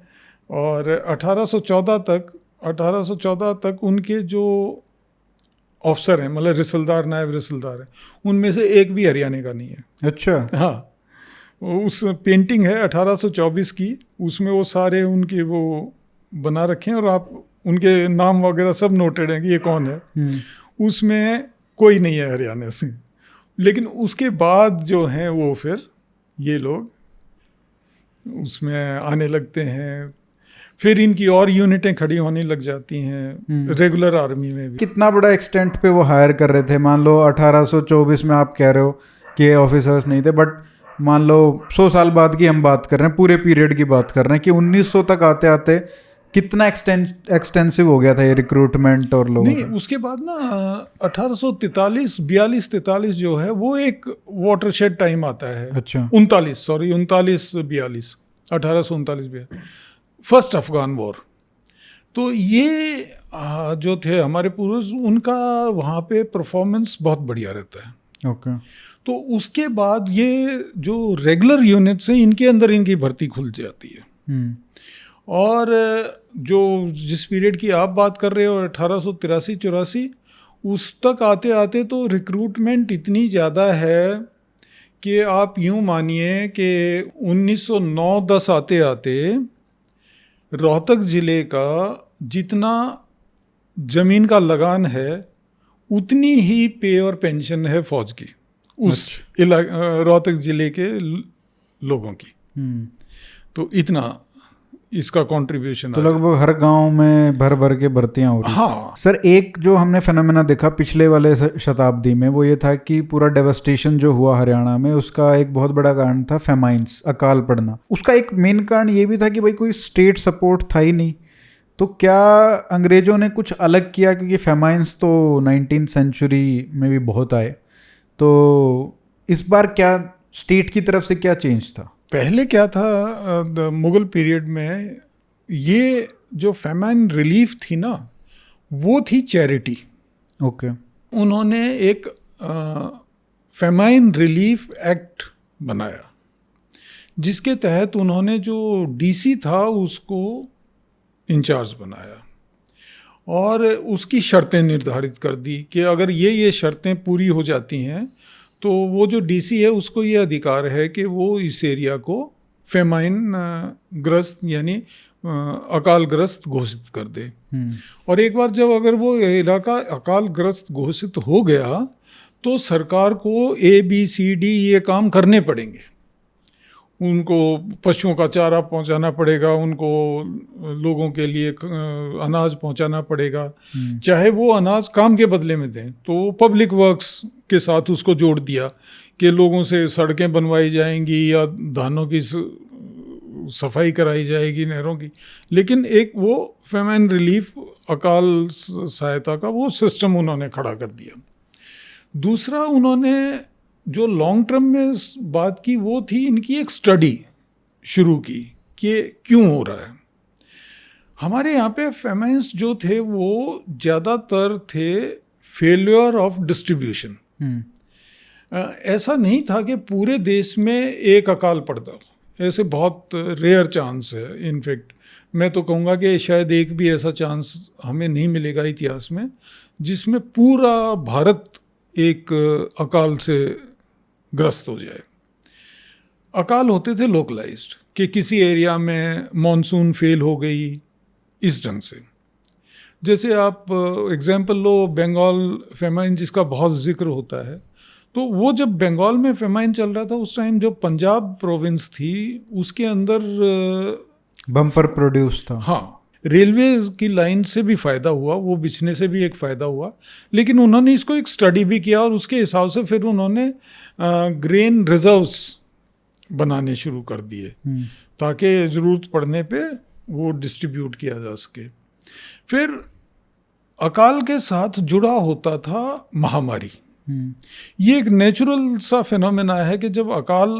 और 1814 तक उनके जो ऑफिसर हैं, मतलब रिसलदार, नायब रिसलदार हैं, उनमें से एक भी हरियाणा का नहीं है। अच्छा, हाँ, उस पेंटिंग है 1824 की, उसमें वो सारे उनके वो बना रखे हैं और आप उनके नाम वगैरह सब नोटेड हैं कि ये कौन है। उसमें कोई नहीं है हरियाणा से। लेकिन उसके बाद जो हैं वो फिर ये लोग उसमें आने लगते हैं, फिर इनकी और यूनिटें खड़ी होने लग जाती हैं रेगुलर आर्मी में भी। कितना बड़ा एक्सटेंट पे वो हायर कर रहे थे? मान लो 1824 में आप कह रहे हो कि ऑफिसर्स नहीं थे, बट मान लो 100 साल बाद की हम बात कर रहे हैं, पूरे पीरियड की बात कर रहे हैं कि 1900 तक आते आते कितना एक्सटेंसिव हो गया था ये रिक्रूटमेंट और लोगों नहीं, उसके बाद ना 1843 जो है वो एक वाटरशेड टाइम आता है। अच्छा, 39 1839 फर्स्ट अफगान वॉर। तो ये जो थे हमारे पूर्वज, उनका वहाँ पे परफॉर्मेंस बहुत बढ़िया रहता है। ओके, तो उसके बाद ये जो रेगुलर यूनिट्स हैं इनके अंदर इनकी भर्ती खुल जाती है। और जो जिस पीरियड की आप बात कर रहे हो 1883-84, उस तक आते आते तो रिक्रूटमेंट इतनी ज़्यादा है कि आप यूँ मानिए कि 1909-10 आते आते रोहतक ज़िले का जितना ज़मीन का लगान है उतनी ही पे और पेंशन है फ़ौज की उस रोहतक ज़िले के लोगों की। तो इतना इसका कंट्रीब्यूशन, तो लगभग हर गांव में भर भर के भर्तियां हो रही। हाँ सर, एक जो हमने फेनोमेना देखा पिछले वाले शताब्दी में वो ये था कि पूरा डेवस्टेशन जो हुआ हरियाणा में, उसका एक बहुत बड़ा कारण था फेमाइन्स, अकाल पड़ना। उसका एक मेन कारण ये भी था कि भाई कोई स्टेट सपोर्ट था ही नहीं। तो क्या अंग्रेजों ने कुछ अलग किया? क्योंकि फेमाइन्स तो 19th सेंचुरी में भी बहुत आए, तो इस बार क्या स्टेट की तरफ से क्या चेंज था? पहले क्या था, मुगल पीरियड में ये जो फेमाइन रिलीफ थी ना, वो थी चैरिटी। ओके, उन्होंने एक फेमाइन रिलीफ एक्ट बनाया जिसके तहत उन्होंने जो डीसी था उसको इंचार्ज बनाया, और उसकी शर्तें निर्धारित कर दी कि अगर ये शर्तें पूरी हो जाती हैं तो वो जो डीसी है उसको ये अधिकार है कि वो इस एरिया को फेमाइन ग्रस्त यानी अकाल ग्रस्त घोषित कर दे। और एक बार जब अगर वो इलाका अकाल ग्रस्त घोषित हो गया तो सरकार को ABCD ये काम करने पड़ेंगे। उनको पशुओं का चारा पहुंचाना पड़ेगा, उनको लोगों के लिए अनाज पहुंचाना पड़ेगा, चाहे वो अनाज काम के बदले में दें। तो पब्लिक वर्क्स के साथ उसको जोड़ दिया कि लोगों से सड़कें बनवाई जाएंगी या धानों की सफाई कराई जाएगी, नहरों की। लेकिन एक वो फेमाइन रिलीफ अकाल सहायता का वो सिस्टम उन्होंने खड़ा कर दिया। दूसरा उन्होंने जो लॉन्ग टर्म में बात की वो थी इनकी एक स्टडी शुरू की कि क्यों हो रहा है। हमारे यहाँ पे फेमाइन्स जो थे वो ज़्यादातर थे फेलियर ऑफ डिस्ट्रीब्यूशन। ऐसा नहीं था कि पूरे देश में एक अकाल पड़ता हो, ऐसे बहुत रेयर चांस है। इनफैक्ट मैं तो कहूँगा कि शायद एक भी ऐसा चांस हमें नहीं मिलेगा इतिहास में जिसमें पूरा भारत एक अकाल से ग्रस्त हो जाए। अकाल होते थे लोकलाइज्ड कि किसी एरिया में मॉनसून फेल हो गई, इस ढंग से। जैसे आप एग्जांपल लो बंगाल फेमाइन जिसका बहुत जिक्र होता है, तो वो जब बंगाल में फेमाइन चल रहा था उस टाइम जो पंजाब प्रोविंस थी उसके अंदर बम्पर प्रोड्यूस था। हाँ, रेलवे की लाइन से भी फ़ायदा हुआ, वो बिछने से भी एक फ़ायदा हुआ। लेकिन उन्होंने इसको एक स्टडी भी किया और उसके हिसाब से फिर उन्होंने ग्रेन रिजर्व्स बनाने शुरू कर दिए ताकि ज़रूरत पड़ने पे वो डिस्ट्रीब्यूट किया जा सके। फिर अकाल के साथ जुड़ा होता था महामारी। ये एक नेचुरल सा फिनोमेना है कि जब अकाल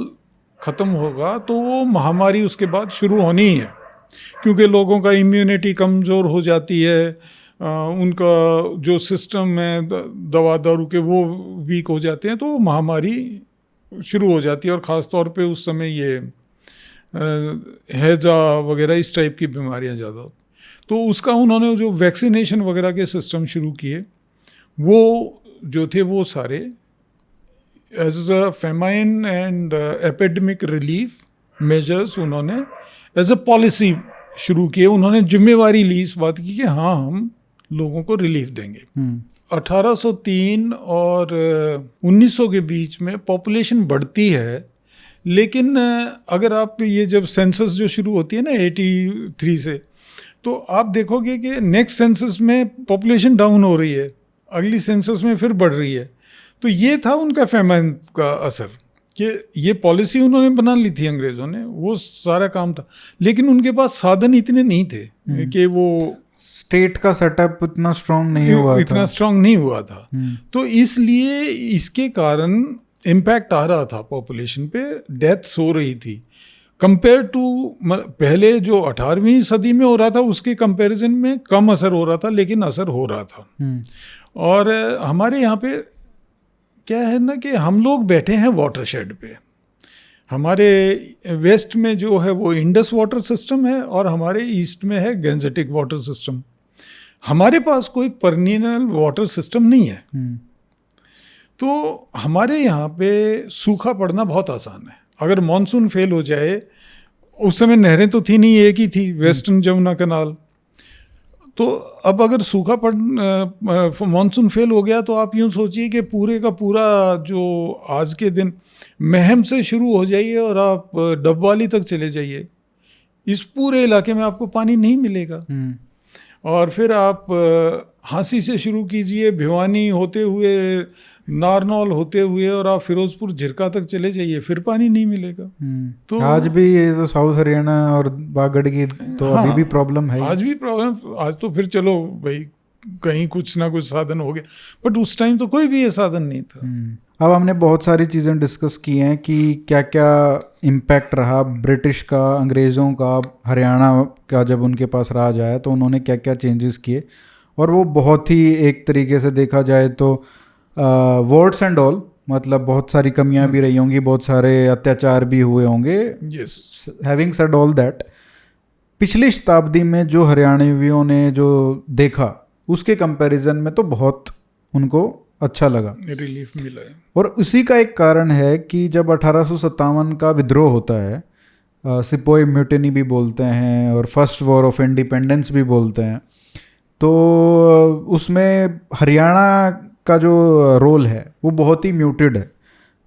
ख़त्म होगा तो वो महामारी उसके बाद शुरू होनी ही है, क्योंकि लोगों का इम्यूनिटी कमज़ोर हो जाती है, उनका जो सिस्टम है दवा दारू के वो वीक हो जाते हैं, तो महामारी शुरू हो जाती है। और ख़ास तौर पे उस समय ये हैजा वगैरह इस टाइप की बीमारियां ज़्यादा होती। तो उसका उन्होंने जो वैक्सीनेशन वगैरह के सिस्टम शुरू किए, वो जो थे वो सारे as a famine and epidemic relief measures उन्होंने एज अ पॉलिसी शुरू किए। उन्होंने जिम्मेवारी ली इस बात की कि हाँ हम लोगों को रिलीफ देंगे। 1803 और 1900 के बीच में पॉपुलेशन बढ़ती है, लेकिन अगर आप ये जब सेंसस जो शुरू होती है ना 83 से, तो आप देखोगे कि नेक्स्ट सेंसस में पॉपुलेशन डाउन हो रही है, अगली सेंसस में फिर बढ़ रही है। तो ये था उनका फेमाइन का असर कि ये पॉलिसी उन्होंने बना ली थी अंग्रेज़ों ने, वो सारा काम था, लेकिन उनके पास साधन इतने नहीं थे कि वो स्टेट का सेटअप इतना स्ट्रांग नहीं हुआ था, इतना स्ट्रांग नहीं हुआ था। तो इसलिए इसके कारण इम्पैक्ट आ रहा था पॉपुलेशन पे, डेथ्स हो रही थी कंपेयर टू पहले जो 18वीं सदी में हो रहा था उसके कंपैरिजन में कम असर हो रहा था, लेकिन असर हो रहा था। और हमारे यहाँ पे क्या है ना कि हम लोग बैठे हैं वाटरशेड पे। हमारे वेस्ट में जो है वो इंडस वाटर सिस्टम है और हमारे ईस्ट में है गैंजेटिक वाटर सिस्टम। हमारे पास कोई परनिनल वाटर सिस्टम नहीं है। तो हमारे यहाँ पे सूखा पड़ना बहुत आसान है। अगर मॉनसून फेल हो जाए, उस समय नहरें तो थी नहीं, एक ही थी वेस्टर्न जमुना कनाल, तो अब अगर सूखा पड़ मॉनसून फेल हो गया तो आप यूँ सोचिए कि पूरे का पूरा जो आज के दिन महम से शुरू हो जाइए और आप डबवाली तक चले जाइए, इस पूरे इलाके में आपको पानी नहीं मिलेगा। और फिर आप हांसी से शुरू कीजिए, भिवानी होते हुए नारनौल होते हुए और आप फिरोजपुर झिरका तक चले जाइए, फिर पानी नहीं मिलेगा। तो आज भी ये तो साउथ हरियाणा और बागड़ की तो हाँ, अभी भी प्रॉब्लम है। आज भी प्रॉब्लम। आज तो फिर चलो भाई कहीं कुछ ना कुछ साधन हो गया, बट उस टाइम तो कोई भी ये साधन नहीं था। अब हमने बहुत सारी चीज़ें डिस्कस की हैं कि क्या क्या इम्पैक्ट रहा ब्रिटिश का, अंग्रेज़ों का, हरियाणा का जब उनके पास राज आया तो उन्होंने क्या क्या चेंजेस किए। और वो बहुत ही एक तरीके से देखा जाए तो वर्ड्स एंड ऑल, मतलब बहुत सारी कमियां भी रही होंगी, बहुत सारे अत्याचार भी हुए होंगे। हैविंग सेड ऑल दैट, पिछली शताब्दी में जो हरियाणवियों ने जो देखा उसके कंपैरिजन में तो बहुत उनको अच्छा लगा, रिलीफ मिला है। और उसी का एक कारण है कि जब 1857 का विद्रोह होता है, सिपोई म्यूटिनी भी बोलते हैं और फर्स्ट वॉर ऑफ इंडिपेंडेंस भी बोलते हैं, तो उसमें हरियाणा का जो रोल है वो बहुत ही म्यूटेड है।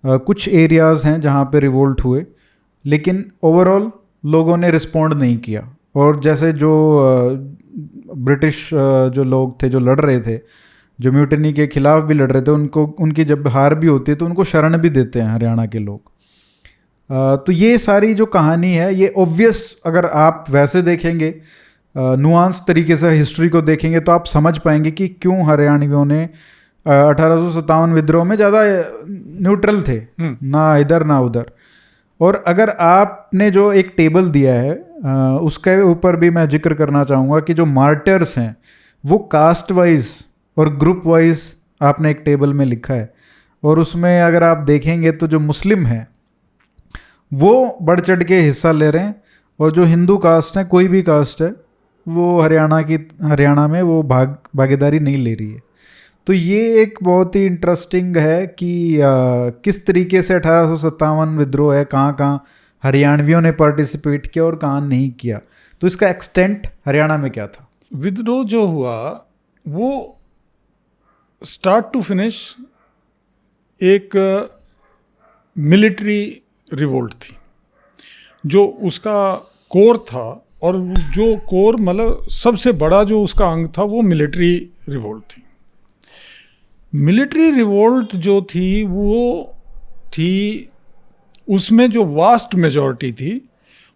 कुछ एरियाज़ हैं जहाँ पे रिवोल्ट हुए, लेकिन ओवरऑल लोगों ने रिस्पॉन्ड नहीं किया। और जैसे जो ब्रिटिश जो लोग थे जो लड़ रहे थे, जो म्यूटिनी के खिलाफ भी लड़ रहे थे, उनको उनकी जब हार भी होती है तो उनको शरण भी देते हैं हरियाणा के लोग। तो ये सारी जो कहानी है ये ऑब्वियस, अगर आप वैसे देखेंगे नुआंस तरीके से हिस्ट्री को देखेंगे तो आप समझ पाएंगे कि क्यों हरियाणवियों ने 1857 विद्रोह में ज़्यादा न्यूट्रल थे, ना इधर ना उधर। और अगर आपने जो एक टेबल दिया है उसके ऊपर भी मैं जिक्र करना चाहूँगा कि जो मार्टर्स हैं वो कास्ट वाइज और ग्रुप वाइज आपने एक टेबल में लिखा है, और उसमें अगर आप देखेंगे तो जो मुस्लिम हैं वो बढ़ चढ़ के हिस्सा ले रहे हैं, और जो हिंदू कास्ट है, कोई भी कास्ट है, वो हरियाणा में वो भागीदारी नहीं ले रही है। तो ये एक बहुत ही इंटरेस्टिंग है कि किस तरीके से 1857 विद्रोह है, कहाँ हरियाणवियों ने पार्टिसिपेट किया और कहाँ नहीं किया। तो इसका एक्सटेंट हरियाणा में क्या था? विद्रोह जो हुआ वो स्टार्ट टू फिनिश एक मिलिट्री रिवोल्ट थी, जो उसका कोर था, और जो कोर मतलब सबसे बड़ा जो उसका अंग था वो मिलिट्री रिवोल्ट थी। मिलिट्री रिवोल्ट जो थी वो थी, उसमें जो वास्ट मेजॉरिटी थी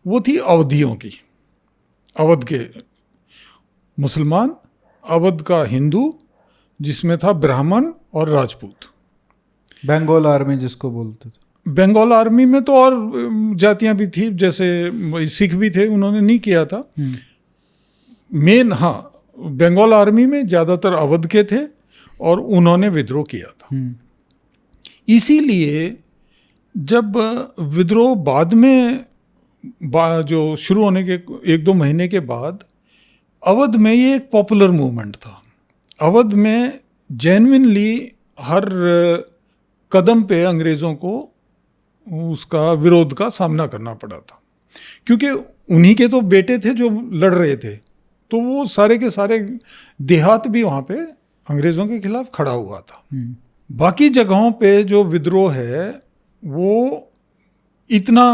वो थी अवधियों की, अवध के मुसलमान, अवध का हिंदू, जिसमें था ब्राह्मण और राजपूत। बंगाल आर्मी जिसको बोलते थे। बंगाल आर्मी में तो और जातियां भी थी, जैसे सिख भी थे, उन्होंने नहीं किया था मेन। हाँ, बंगाल आर्मी में ज़्यादातर अवध के थे और उन्होंने विद्रोह किया था। इसीलिए जब विद्रोह बाद में जो शुरू होने के 1-2 महीने के बाद अवध में ये एक पॉपुलर मूवमेंट था। अवध में जेन्युइनली हर कदम पे अंग्रेज़ों को उसका विरोध का सामना करना पड़ा था, क्योंकि उन्हीं के तो बेटे थे जो लड़ रहे थे, तो वो सारे के सारे देहात भी वहाँ पे अंग्रेज़ों के खिलाफ खड़ा हुआ था। बाकी जगहों पे जो विद्रोह है वो इतना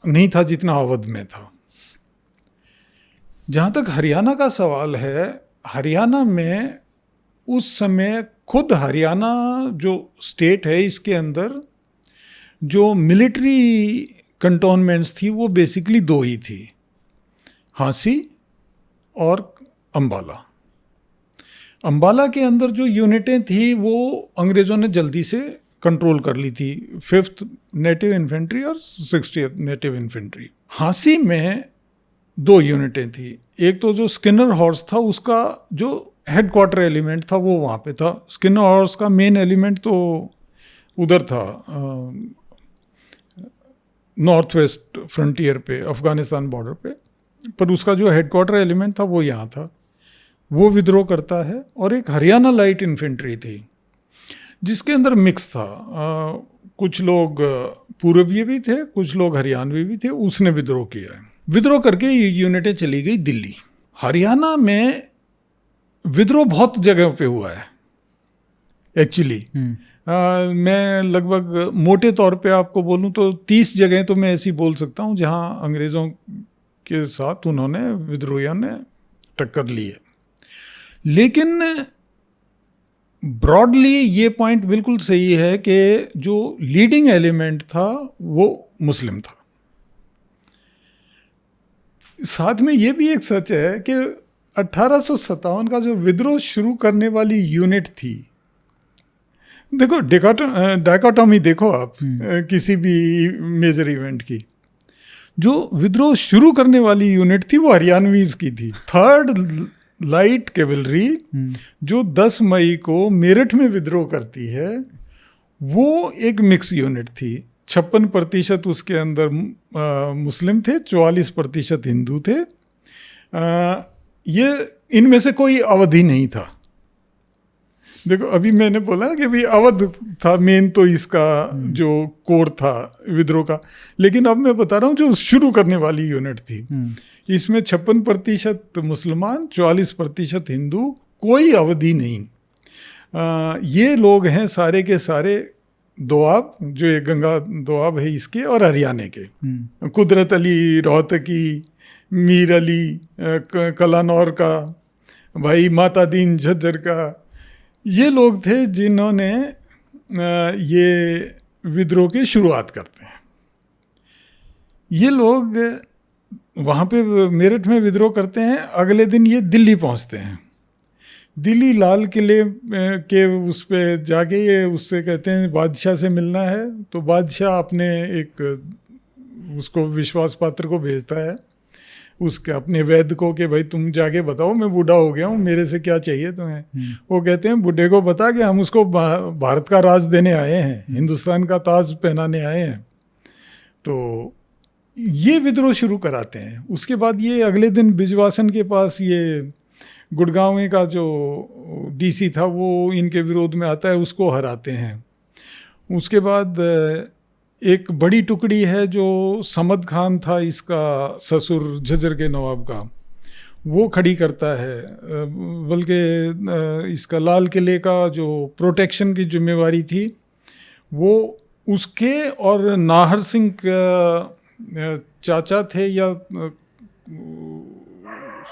नहीं था जितना अवध में था। जहाँ तक हरियाणा का सवाल है, हरियाणा में उस समय खुद हरियाणा जो स्टेट है, इसके अंदर जो मिलिट्री कंटोनमेंट्स थी वो बेसिकली 2 ही थी, हांसी और अंबाला। अंबाला के अंदर जो यूनिटें थी वो अंग्रेज़ों ने जल्दी से कंट्रोल कर ली थी, 5th नेटिव इन्फेंट्री और 60th नेटिव इन्फेंट्री। हांसी में 2 यूनिटें थी, एक तो जो स्किनर हॉर्स था उसका जो हेडक्वार्टर एलिमेंट था वो वहाँ पे था। स्किनर हॉर्स का मेन एलिमेंट तो उधर था नॉर्थ वेस्ट फ्रंटियर पे, अफ़गानिस्तान बॉर्डर पे, पर उसका जो हेडक्वार्टर एलिमेंट था वो यहाँ था, वो विद्रोह करता है। और एक हरियाणा लाइट इन्फेंट्री थी जिसके अंदर मिक्स था, कुछ लोग पूर्वीय भी थे, कुछ लोग हरियाणवी भी थे, उसने विद्रोह किया है। विद्रोह करके ये यूनिटें चली गई दिल्ली। हरियाणा में विद्रोह बहुत जगह पे हुआ है एक्चुअली। मैं लगभग मोटे तौर पे आपको बोलूं तो 30 जगह तो मैं ऐसी बोल सकता हूं जहां अंग्रेज़ों के साथ उन्होंने विद्रोहियों ने टक्कर ली है। लेकिन ब्रॉडली ये पॉइंट बिल्कुल सही है कि जो लीडिंग एलिमेंट था वो मुस्लिम था। साथ में ये भी एक सच है कि 1857 का जो विद्रोह शुरू करने वाली यूनिट थी, देखो डायकोटॉमी देखो आप किसी भी मेजर इवेंट की, जो विद्रोह शुरू करने वाली यूनिट थी वो हरियाणवीज की थी। 3rd लाइट कैवलरी जो 10 मई को मेरठ में विद्रोह करती है वो एक मिक्स यूनिट थी। 56% उसके अंदर मुस्लिम थे, 44% हिंदू थे। ये इनमें से कोई अवधि नहीं था देखो अभी मैंने बोला ना कि भाई अवध था मेन, तो इसका जो कोर था विद्रोह का, लेकिन अब मैं बता रहा हूँ जो शुरू करने वाली यूनिट थी, इसमें 56% मुसलमान, 44% हिंदू, कोई अवधी नहीं। ये लोग हैं सारे के सारे दोआब, जो एक गंगा दोआब है इसके, और हरियाणा के, कुदरत अली रोहतकी, मीर अली कलानौर का, भाई माता दीन झज्जर का, ये लोग थे जिन्होंने ये विद्रोह की शुरुआत करते हैं। ये लोग वहाँ पे मेरठ में विद्रोह करते हैं, अगले दिन ये दिल्ली पहुँचते हैं। दिल्ली लाल किले के उस पे जाके ये उससे कहते हैं बादशाह से मिलना है, तो बादशाह अपने एक उसको विश्वास पात्र को भेजता है, उसके अपने वैद्य को, कि भाई तुम जाके बताओ मैं बूढ़ा हो गया हूँ, मेरे से क्या चाहिए तुम्हें। वो कहते हैं बूढ़े को बता के हम उसको भारत का राज देने आए हैं, हिंदुस्तान का ताज पहनाने आए हैं। तो ये विद्रोह शुरू कराते हैं। उसके बाद ये अगले दिन बिजवासन के पास ये गुड़गांव का जो डीसी था वो इनके विरोध में आता है, उसको हराते हैं। उसके बाद एक बड़ी टुकड़ी है जो समद खान था इसका ससुर झज्जर के नवाब का, वो खड़ी करता है, बल्कि इसका लाल किले का जो प्रोटेक्शन की जिम्मेवारी थी वो उसके और नाहर सिंह चाचा थे या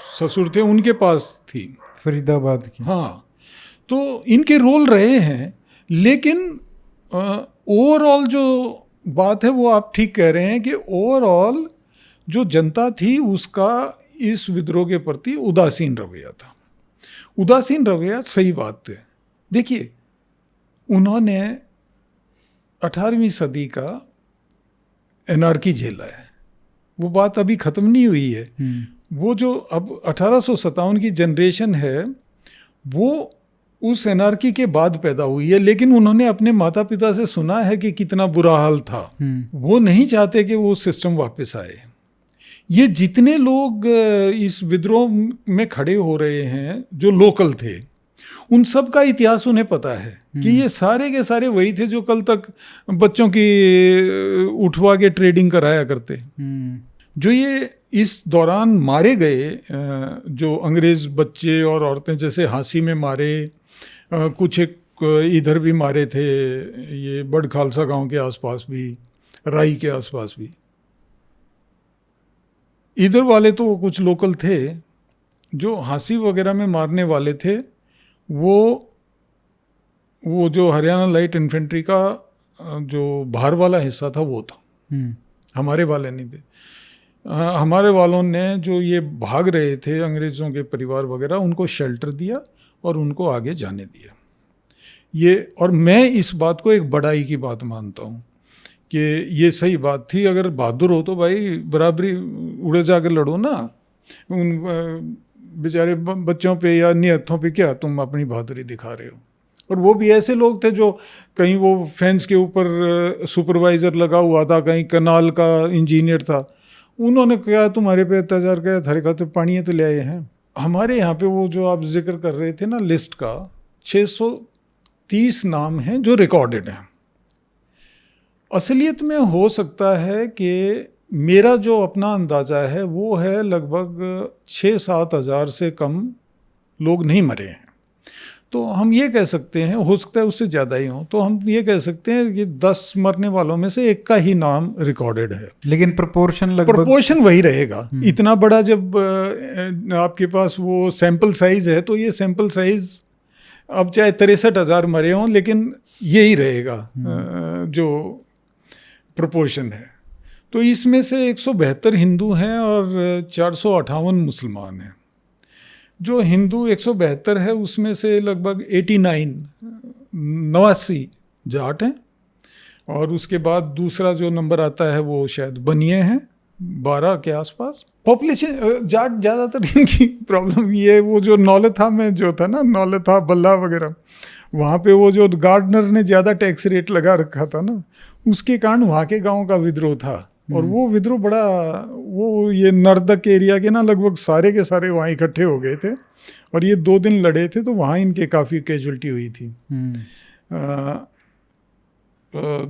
ससुर थे, उनके पास थी, फरीदाबाद की। हाँ, तो इनके रोल रहे हैं। लेकिन ओवरऑल जो बात है वो आप ठीक कह रहे हैं कि ओवरऑल जो जनता थी उसका इस विद्रोह के प्रति उदासीन रवैया था। उदासीन रवैया सही बात है। देखिए, उन्होंने 18वीं सदी का एनार्की झेला है, वो बात अभी ख़त्म नहीं हुई है। वो जो अब 1857 की जनरेशन है वो उस एनार्की के बाद पैदा हुई है, लेकिन उन्होंने अपने माता पिता से सुना है कि कितना बुरा हाल था। वो नहीं चाहते कि वो सिस्टम वापस आए। ये जितने लोग इस विद्रोह में खड़े हो रहे हैं जो लोकल थे, उन सब का इतिहास उन्हें पता है कि ये सारे के सारे वही थे जो कल तक बच्चों की उठवा के ट्रेडिंग कराया करते। जो ये इस दौरान मारे गए जो अंग्रेज़ बच्चे और औरतें, जैसे हांसी में मारे, कुछ एक इधर भी मारे थे, ये बड़ खालसा गांव के आसपास भी, राई के आसपास भी। इधर वाले तो कुछ लोकल थे, जो हांसी वगैरह में मारने वाले थे वो जो हरियाणा लाइट इन्फेंट्री का जो बाहर वाला हिस्सा था वो था, हमारे वाले नहीं थे। हमारे वालों ने जो ये भाग रहे थे अंग्रेज़ों के परिवार वगैरह, उनको शेल्टर दिया और उनको आगे जाने दिया। ये, और मैं इस बात को एक बड़ाई की बात मानता हूँ कि ये सही बात थी। अगर बहादुर हो तो भाई बराबरी उड़े जाकर लड़ो ना, उन बेचारे बच्चों पे या निहत्थों पे क्या तुम अपनी बहादुरी दिखा रहे हो। और वो भी ऐसे लोग थे जो कहीं वो फेंस के ऊपर सुपरवाइज़र लगा हुआ था, कहीं कनाल का इंजीनियर था, उन्होंने कहा तुम्हारे पे अत्याचार किया, थारे खाते पानी तो ले आए हैं। हमारे यहाँ पे वो जो आप जिक्र कर रहे थे ना लिस्ट का, 630 नाम हैं जो रिकॉर्डेड हैं। असलियत में हो सकता है कि मेरा जो अपना अंदाज़ा है वो है लगभग 6-7 हज़ार से कम लोग नहीं मरे हैं। तो हम ये कह सकते हैं, हो सकता है उससे ज़्यादा ही हो, तो हम ये कह सकते हैं कि 10 मरने वालों में से एक का ही नाम रिकॉर्डेड है। लेकिन प्रोपोर्शन वही रहेगा। इतना बड़ा जब आपके पास वो सैंपल साइज़ है, तो ये सैंपल साइज़ अब चाहे 63,000 मरे हों, लेकिन यही रहेगा जो प्रोपोर्शन है। तो इसमें से 172 हिंदू हैं और 458 मुसलमान हैं। जो हिंदू 172 है उसमें से लगभग 89 जाट हैं, और उसके बाद दूसरा जो नंबर आता है वो शायद बनिए हैं 12 के आसपास। पॉपुलेशन जाट ज़्यादातर इनकी प्रॉब्लम ये, वो जो नौलथा में जो था ना, नौलथा बल्ला वगैरह, वहाँ पे वो जो गार्डनर ने ज़्यादा टैक्स रेट लगा रखा था ना, उसके कारण वहाँ के गाँव का विद्रोह था। और वो विद्रोह बड़ा, वो ये नर्दक एरिया के ना लगभग सारे के सारे वहाँ इकट्ठे हो गए थे और ये 2 दिन लड़े थे, तो वहाँ इनके काफ़ी कैजुअल्टी हुई थी।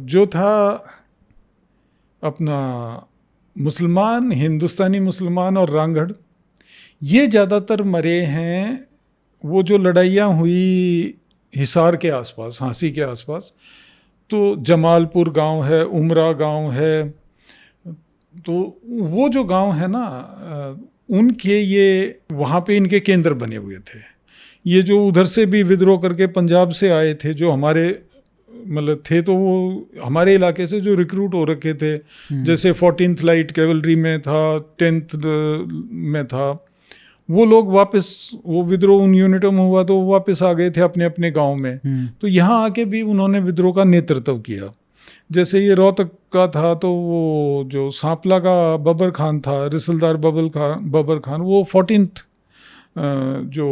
जो था अपना मुसलमान, हिंदुस्तानी मुसलमान और रांगड़, ये ज़्यादातर मरे हैं। वो जो लड़ाइयाँ हुई हिसार के आसपास, झांसी के आसपास, तो जमालपुर गांव है, उमरा गांव है, तो वो जो गांव है ना, उनके ये वहाँ पे इनके केंद्र बने हुए थे। ये जो उधर से भी विद्रोह करके पंजाब से आए थे, जो हमारे मतलब थे, तो वो हमारे इलाके से जो रिक्रूट हो रखे थे, जैसे 14th लाइट कैवलरी में था, 10th में था, वो लोग वापस, वो विद्रोह उन यूनिटों में हुआ तो वापस आ गए थे अपने अपने गांव में। तो यहाँ आके भी उन्होंने विद्रोह का नेतृत्व किया। जैसे ये रोहतक का था, तो वो जो सांपला का बबर खान था, रिसलदार बबर खान, वो 14th जो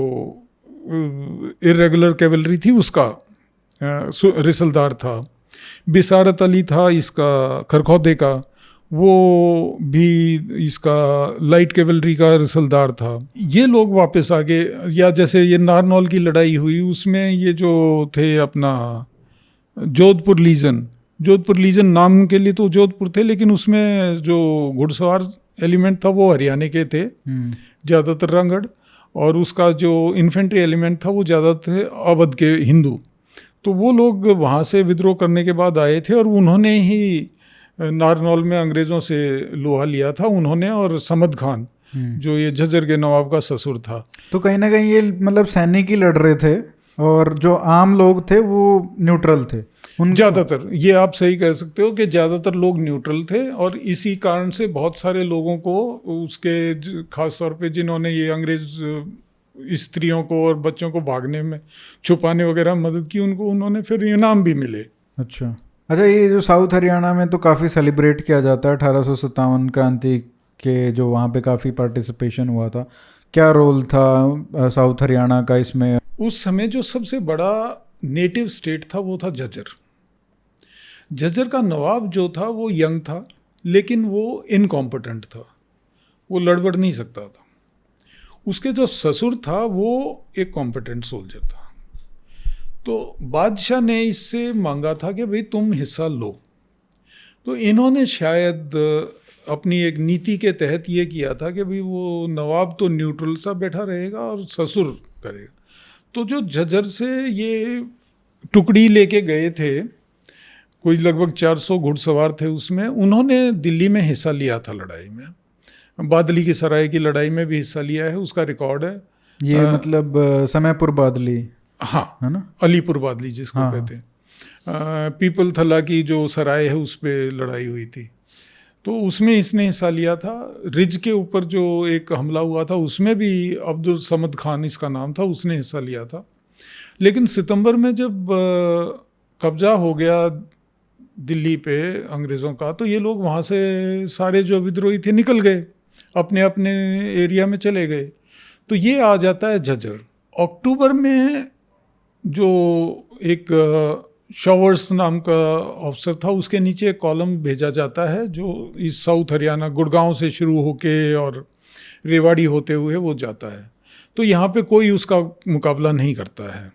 इरेगुलर कैवलरी थी उसका रिसलदार था। बिसारत अली था इसका खरखौदे का, वो भी इसका लाइट कैवलरी का रिसलदार था। ये लोग वापस आ गए। या जैसे ये नारनौल की लड़ाई हुई, उसमें ये जो थे अपना जोधपुर लीजन नाम के लिए तो जोधपुर थे, लेकिन उसमें जो घुड़सवार एलिमेंट था वो हरियाणा के थे, ज़्यादातर रांगड़, और उसका जो इन्फेंट्री एलिमेंट था वो ज़्यादा थे अवध के हिंदू। तो वो लोग वहाँ से विद्रोह करने के बाद आए थे, और उन्होंने ही नारनौल में अंग्रेज़ों से लोहा लिया था उन्होंने, और समद खान जो ये झज्जर के नवाब का ससुर था। तो कहीं ना कहीं ये मतलब सैनिक ही लड़ रहे थे, और जो आम लोग थे वो न्यूट्रल थे। ज़्यादातर, ये आप सही कह सकते हो कि ज़्यादातर लोग न्यूट्रल थे, और इसी कारण से बहुत सारे लोगों को उसके खास तौर पे जिन्होंने ये अंग्रेज़ स्त्रियों को और बच्चों को भागने में, छुपाने वगैरह मदद की, उन्होंने फिर इनाम भी मिले। अच्छा, ये जो साउथ हरियाणा में तो काफ़ी सेलिब्रेट किया जाता है 1857 क्रांति के, जो वहाँ पे काफ़ी पार्टिसिपेशन हुआ था। क्या रोल था साउथ हरियाणा का इसमें? उस समय जो सबसे बड़ा नेटिव स्टेट था वो था झज्जर का नवाब जो था वो यंग था, लेकिन वो इनकॉम्पिटेंट था, वो लड़बड़ नहीं सकता था। उसके जो ससुर था वो एक कॉम्पिटेंट सोल्जर था। तो बादशाह ने इससे मांगा था कि भाई तुम हिस्सा लो। तो इन्होंने शायद अपनी एक नीति के तहत ये किया था कि भाई वो नवाब तो न्यूट्रल सा बैठा रहेगा और ससुर करेगा। तो जो झज्जर से ये टुकड़ी लेके गए थे, कोई लगभग 400 घुड़सवार थे उसमें, उन्होंने दिल्ली में हिस्सा लिया था लड़ाई में। बादली की सराय की लड़ाई में भी हिस्सा लिया है, उसका रिकॉर्ड है। ये मतलब समयपुर बादली, हाँ, है ना, अलीपुर बादली जिसको कहते हैं। पीपल थला की जो सराय है उस पर लड़ाई हुई थी, तो उसमें इसने हिस्सा लिया था। रिज के ऊपर जो एक हमला हुआ था उसमें भी अब्दुल समद खान इसका नाम था, उसने हिस्सा लिया था। लेकिन सितंबर में जब कब्जा हो गया दिल्ली पे अंग्रेज़ों का, तो ये लोग वहाँ से सारे जो विद्रोही थे निकल गए, अपने अपने एरिया में चले गए। तो ये आ जाता है झज्जर। अक्टूबर में जो एक शॉवर्स नाम का ऑफिसर था, उसके नीचे एक कॉलम भेजा जाता है जो इस साउथ हरियाणा गुड़गांव से शुरू होके और रेवाड़ी होते हुए वो जाता है। तो यहाँ पे कोई उसका मुकाबला नहीं करता है,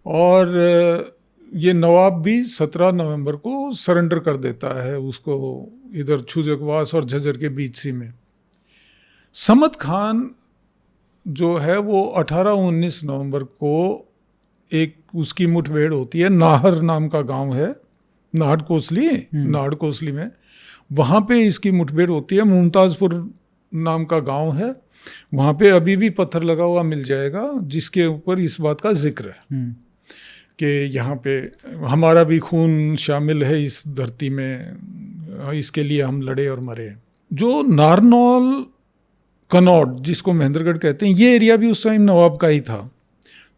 और ये नवाब भी 17 नवंबर को सरेंडर कर देता है उसको, इधर छुजकवास और झज्जर के बीच सी में। समद खान जो है वो 18-19 नवंबर को एक उसकी मुठभेड़ होती है। नाहर नाम का गांव है, नाहर कोसली में, वहाँ पे इसकी मुठभेड़ होती है। मुमताज़पुर नाम का गांव है, वहाँ पे अभी भी पत्थर लगा हुआ मिल जाएगा, जिसके ऊपर इस बात का जिक्र है कि यहाँ पे हमारा भी खून शामिल है इस धरती में, इसके लिए हम लड़े और मरे। जो नारनौल कनौड जिसको महेंद्रगढ़ कहते हैं, ये एरिया भी उस टाइम नवाब का ही था।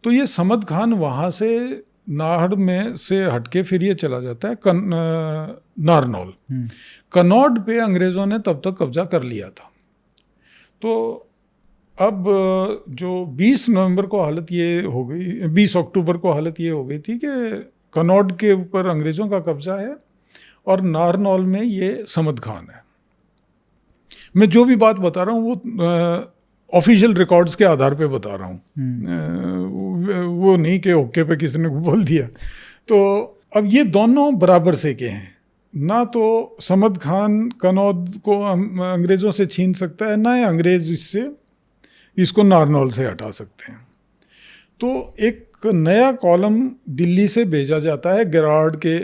तो ये समद खान वहाँ से नाहर में से हटके फिर ये चला जाता है नारनौल। कनौड पे अंग्रेज़ों ने तब तक कब्जा कर लिया था। तो अब जो 20 नवंबर को हालत ये हो गई, 20 अक्टूबर को हालत ये हो गई थी कि कनौड के ऊपर अंग्रेज़ों का कब्जा है और नारनौल में ये समद खान है। मैं जो भी बात बता रहा हूँ वो ऑफिशियल रिकॉर्ड्स के आधार पे बता रहा हूँ, वो नहीं कि ओके पे किसी ने बोल दिया। तो अब ये दोनों बराबर से के हैं, ना तो समद खान कनौज को अंग्रेज़ों से छीन सकता है, ना ही अंग्रेज़ इसको नारनौल से हटा सकते हैं। तो एक नया कॉलम दिल्ली से भेजा जाता है गेरार्ड के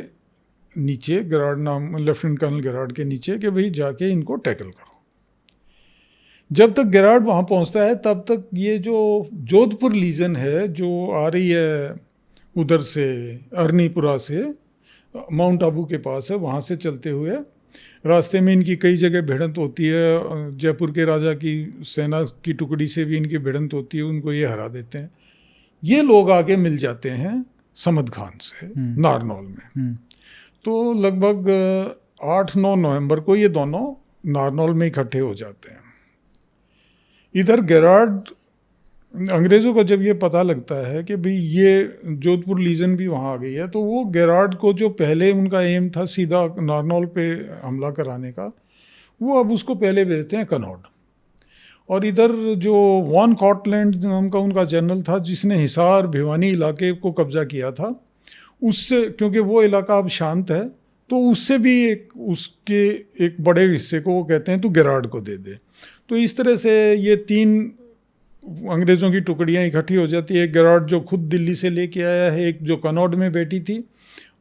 नीचे, गेरार्ड नाम लेफ्टिनेंट कर्नल गेरार्ड के नीचे, कि भाई जाके इनको टैकल करो। जब तक गेरार्ड वहाँ पहुँचता है तब तक ये जो जोधपुर लीजन है जो आ रही है उधर से अरनीपुरा से, माउंट आबू के पास है, वहाँ से चलते हुए रास्ते में इनकी कई जगह भिड़ंत होती है। जयपुर के राजा की सेना की टुकड़ी से भी इनकी भिड़ंत होती है, उनको ये हरा देते हैं। ये लोग आके मिल जाते हैं समद खान से नारनौल में। तो लगभग 8-9 नवंबर को ये दोनों नारनौल में इकट्ठे हो जाते हैं। इधर गेरार्ड, अंग्रेज़ों को जब ये पता लगता है कि भाई ये जोधपुर लीजन भी वहाँ आ गई है, तो वो गेरार्ड को जो पहले उनका एम था सीधा नारनौल पे हमला कराने का, वो अब उसको पहले भेजते हैं कनौज। और इधर जो वॉन कॉटलैंड नाम का उनका जनरल था जिसने हिसार भिवानी इलाके को कब्जा किया था, उससे, क्योंकि वो इलाका अब शांत है, तो उससे भी उसके एक बड़े हिस्से को वो कहते हैं तो गेरार्ड को दे दे। तो इस तरह से ये 3 अंग्रेज़ों की टुकड़ियाँ इकट्ठी हो जाती है। एक गेरार्ड जो खुद दिल्ली से लेके आया है, एक जो कनौज में बैठी थी,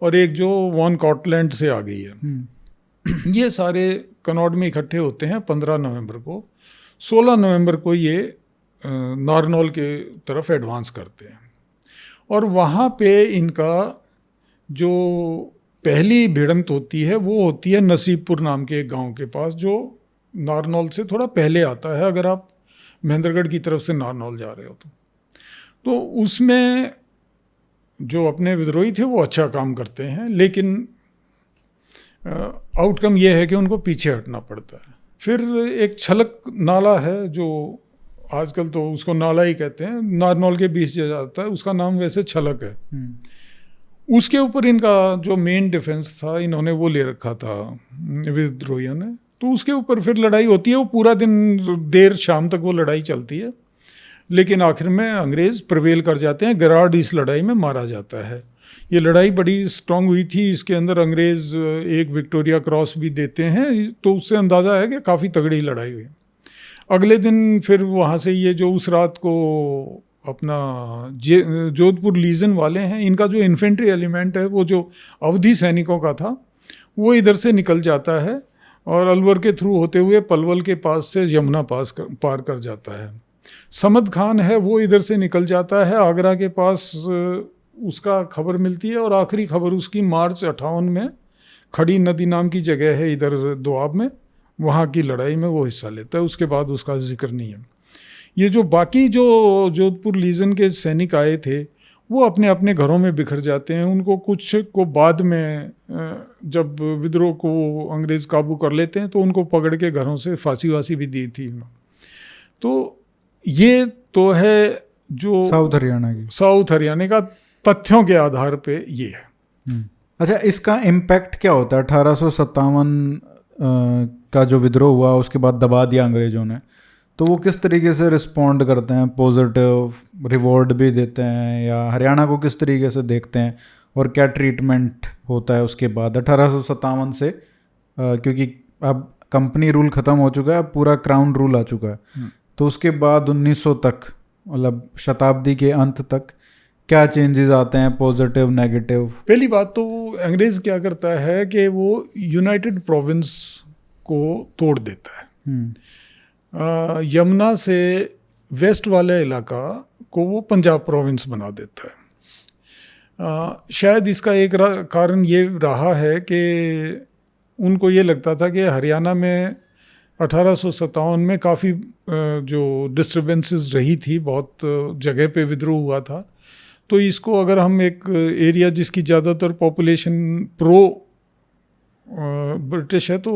और एक जो वॉन कॉटलैंड से आ गई है। ये सारे कनौज में इकट्ठे होते हैं 15 नवंबर को। 16 नवंबर को ये नारनौल के तरफ एडवांस करते हैं, और वहाँ पे इनका जो पहली भिड़ंत होती है वो होती है नसीबपुर नाम के एक गांव के पास, जो नारनौल से थोड़ा पहले आता है अगर आप महेंद्रगढ़ की तरफ से नारनौल जा रहे हो तो उसमें जो अपने विद्रोही थे वो अच्छा काम करते हैं, लेकिन आउटकम ये है कि उनको पीछे हटना पड़ता है। फिर एक छलक नाला है जो आजकल तो उसको नाला ही कहते हैं, नारनौल के बीच जाता है, उसका नाम वैसे छलक है। उसके ऊपर इनका जो मेन डिफेंस था इन्होंने वो ले रखा था विद्रोहियों ने। तो उसके ऊपर फिर लड़ाई होती है, वो पूरा दिन देर शाम तक वो लड़ाई चलती है, लेकिन आखिर में अंग्रेज़ प्रिवेल कर जाते हैं। गेरार्ड इस लड़ाई में मारा जाता है। ये लड़ाई बड़ी स्ट्रांग हुई थी, इसके अंदर अंग्रेज़ एक विक्टोरिया क्रॉस भी देते हैं, तो उससे अंदाज़ा है कि काफ़ी तगड़ी लड़ाई हुई। अगले दिन फिर वहाँ से ये जो उस रात को अपना जोधपुर लीजन वाले हैं, इनका जो इन्फेंट्री एलिमेंट है वो जो अवधी सैनिकों का था वो इधर से निकल जाता है और अलवर के थ्रू होते हुए पलवल के पास से यमुना पार कर जाता है। समद खान है वो इधर से निकल जाता है, आगरा के पास उसका खबर मिलती है, और आखिरी खबर उसकी मार्च 58 में खड़ी नदी नाम की जगह है इधर दोआब में, वहाँ की लड़ाई में वो हिस्सा लेता है। उसके बाद उसका जिक्र नहीं है। ये जो बाकी जो जोधपुर लीजन के सैनिक आए थे वो अपने अपने घरों में बिखर जाते हैं। उनको कुछ को बाद में जब विद्रोह को अंग्रेज़ काबू कर लेते हैं तो उनको पकड़ के घरों से फांसी वासी भी दी थी। तो ये तो है जो साउथ हरियाणा का तथ्यों के आधार पे ये है। अच्छा, इसका इम्पैक्ट क्या होता है? 1857 का जो विद्रोह हुआ उसके बाद दबा दिया अंग्रेज़ों ने, तो वो किस तरीके से रिस्पॉन्ड करते हैं? पॉजिटिव रिवॉर्ड भी देते हैं, या हरियाणा को किस तरीके से देखते हैं, और क्या ट्रीटमेंट होता है उसके बाद 1857 से? क्योंकि अब कंपनी रूल ख़त्म हो चुका है, अब पूरा क्राउन रूल आ चुका है, तो उसके बाद 1900 तक, मतलब शताब्दी के अंत तक क्या चेंजेस आते हैं, पॉजिटिव नेगेटिव? पहली बात तो अंग्रेज़ क्या करता है कि वो यूनाइटेड प्रोविंस को तोड़ देता है। यमुना से वेस्ट वाले इलाका को वो पंजाब प्रोविंस बना देता है। शायद इसका एक कारण ये रहा है कि उनको ये लगता था कि हरियाणा में 1857 में काफ़ी जो डिस्टर्बेंसेस रही थी, बहुत जगह पे विद्रोह हुआ था, तो इसको अगर हम एक एरिया जिसकी ज़्यादातर पॉपुलेशन प्रो ब्रिटिश है तो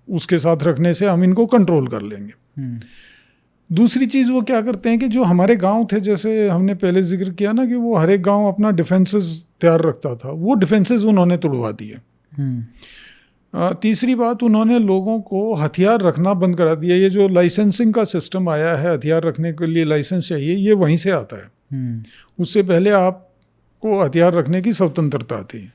उसके साथ रखने से हम इनको कंट्रोल कर लेंगे। दूसरी चीज़ वो क्या करते हैं कि जो हमारे गांव थे, जैसे हमने पहले जिक्र किया ना कि वो हर एक गांव अपना डिफेंसेस तैयार रखता था, वो डिफेंसेस उन्होंने तोड़वा दिए। तीसरी बात, उन्होंने लोगों को हथियार रखना बंद करा दिया। ये जो लाइसेंसिंग का सिस्टम आया है, हथियार रखने के लिए लाइसेंस चाहिए, ये वहीं से आता है। उससे पहले आपको हथियार रखने की स्वतंत्रता थी।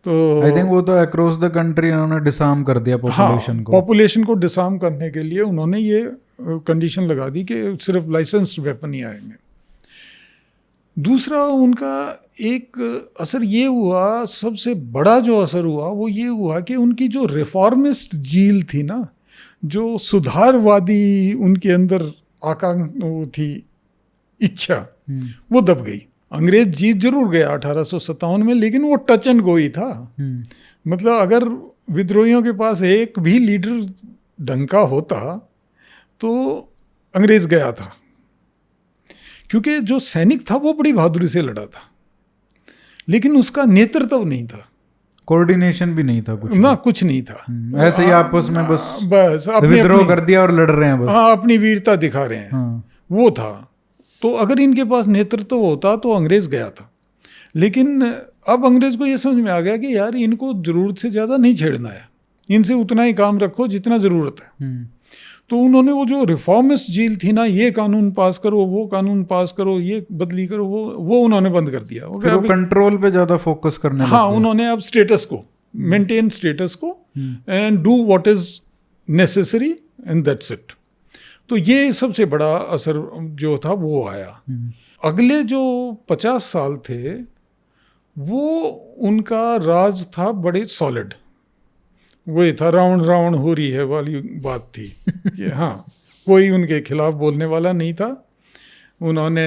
तो आई थिंक वो तो अक्रॉस द कंट्री उन्होंने डिसआर्म कर दिया पॉपुलेशन को। पॉपुलेशन को डिसआर्म करने के लिए उन्होंने ये कंडीशन लगा दी कि सिर्फ लाइसेंस्ड वेपन ही आएंगे। दूसरा उनका एक असर ये हुआ, सबसे बड़ा जो असर हुआ वो ये हुआ कि उनकी जो रिफॉर्मिस्ट जील थी ना, जो सुधारवादी उनके अंदर आकांक्षा थी, इच्छा, वो दब गई। अंग्रेज जीत जरूर गया 1857 में, लेकिन वो टच एंड गो ही था। मतलब अगर विद्रोहियों के पास एक भी लीडर ढंग का होता तो अंग्रेज गया था, क्योंकि जो सैनिक था वो बड़ी बहादुरी से लड़ा था, लेकिन उसका नेतृत्व नहीं था, कोऑर्डिनेशन भी नहीं था, कुछ नहीं था। ऐसे ही आपस में बस अपने विद्रोह कर दिया और लड़ रहे हैं बस। हाँ, अपनी वीरता दिखा रहे हैं। वो था। तो अगर इनके पास नेतृत्व होता तो अंग्रेज गया था। लेकिन अब अंग्रेज को ये समझ में आ गया कि यार इनको जरूरत से ज़्यादा नहीं छेड़ना है, इनसे उतना ही काम रखो जितना ज़रूरत है। तो उन्होंने वो जो रिफॉर्मिस्ट जील थी ना, ये कानून पास करो, वो कानून पास करो, ये बदली करो, वो उन्होंने बंद कर दिया। फिर वो कंट्रोल पे ज़्यादा फोकस करने लगे। हाँ, उन्होंने अब स्टेटस को मेंटेन, स्टेटस को and do what is necessary and that's it. तो ये सबसे बड़ा असर जो था वो आया। अगले जो 50 साल थे वो उनका राज था बड़े सॉलिड। वही था, रावण रावण हो रही है वाली बात थी कि हाँ, कोई उनके खिलाफ बोलने वाला नहीं था। उन्होंने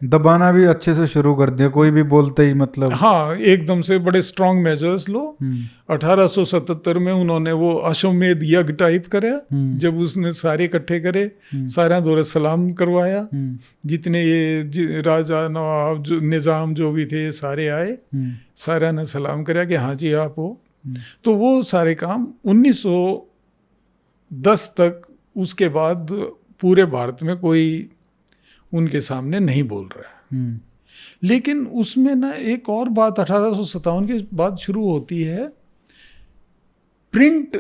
दबाना भी अच्छे से शुरू कर दिया, कोई भी बोलते ही मतलब हाँ, एकदम से बड़े स्ट्रांग मेजर्स लो। 1877 में उन्होंने वो अश्वमेध यज्ञ टाइप कराया, जब उसने सारे इकट्ठे करे, सारा दौरे सलाम करवाया, जितने ये राजा नवाब जो निज़ाम जो भी थे सारे आए, सारा ने सलाम कराया कि हाँ जी आप हो। तो वो सारे काम 1910 तक, उसके बाद पूरे भारत में कोई उनके सामने नहीं बोल रहा है। लेकिन उसमें ना एक और बात 1857 के बाद शुरू होती है, प्रिंट।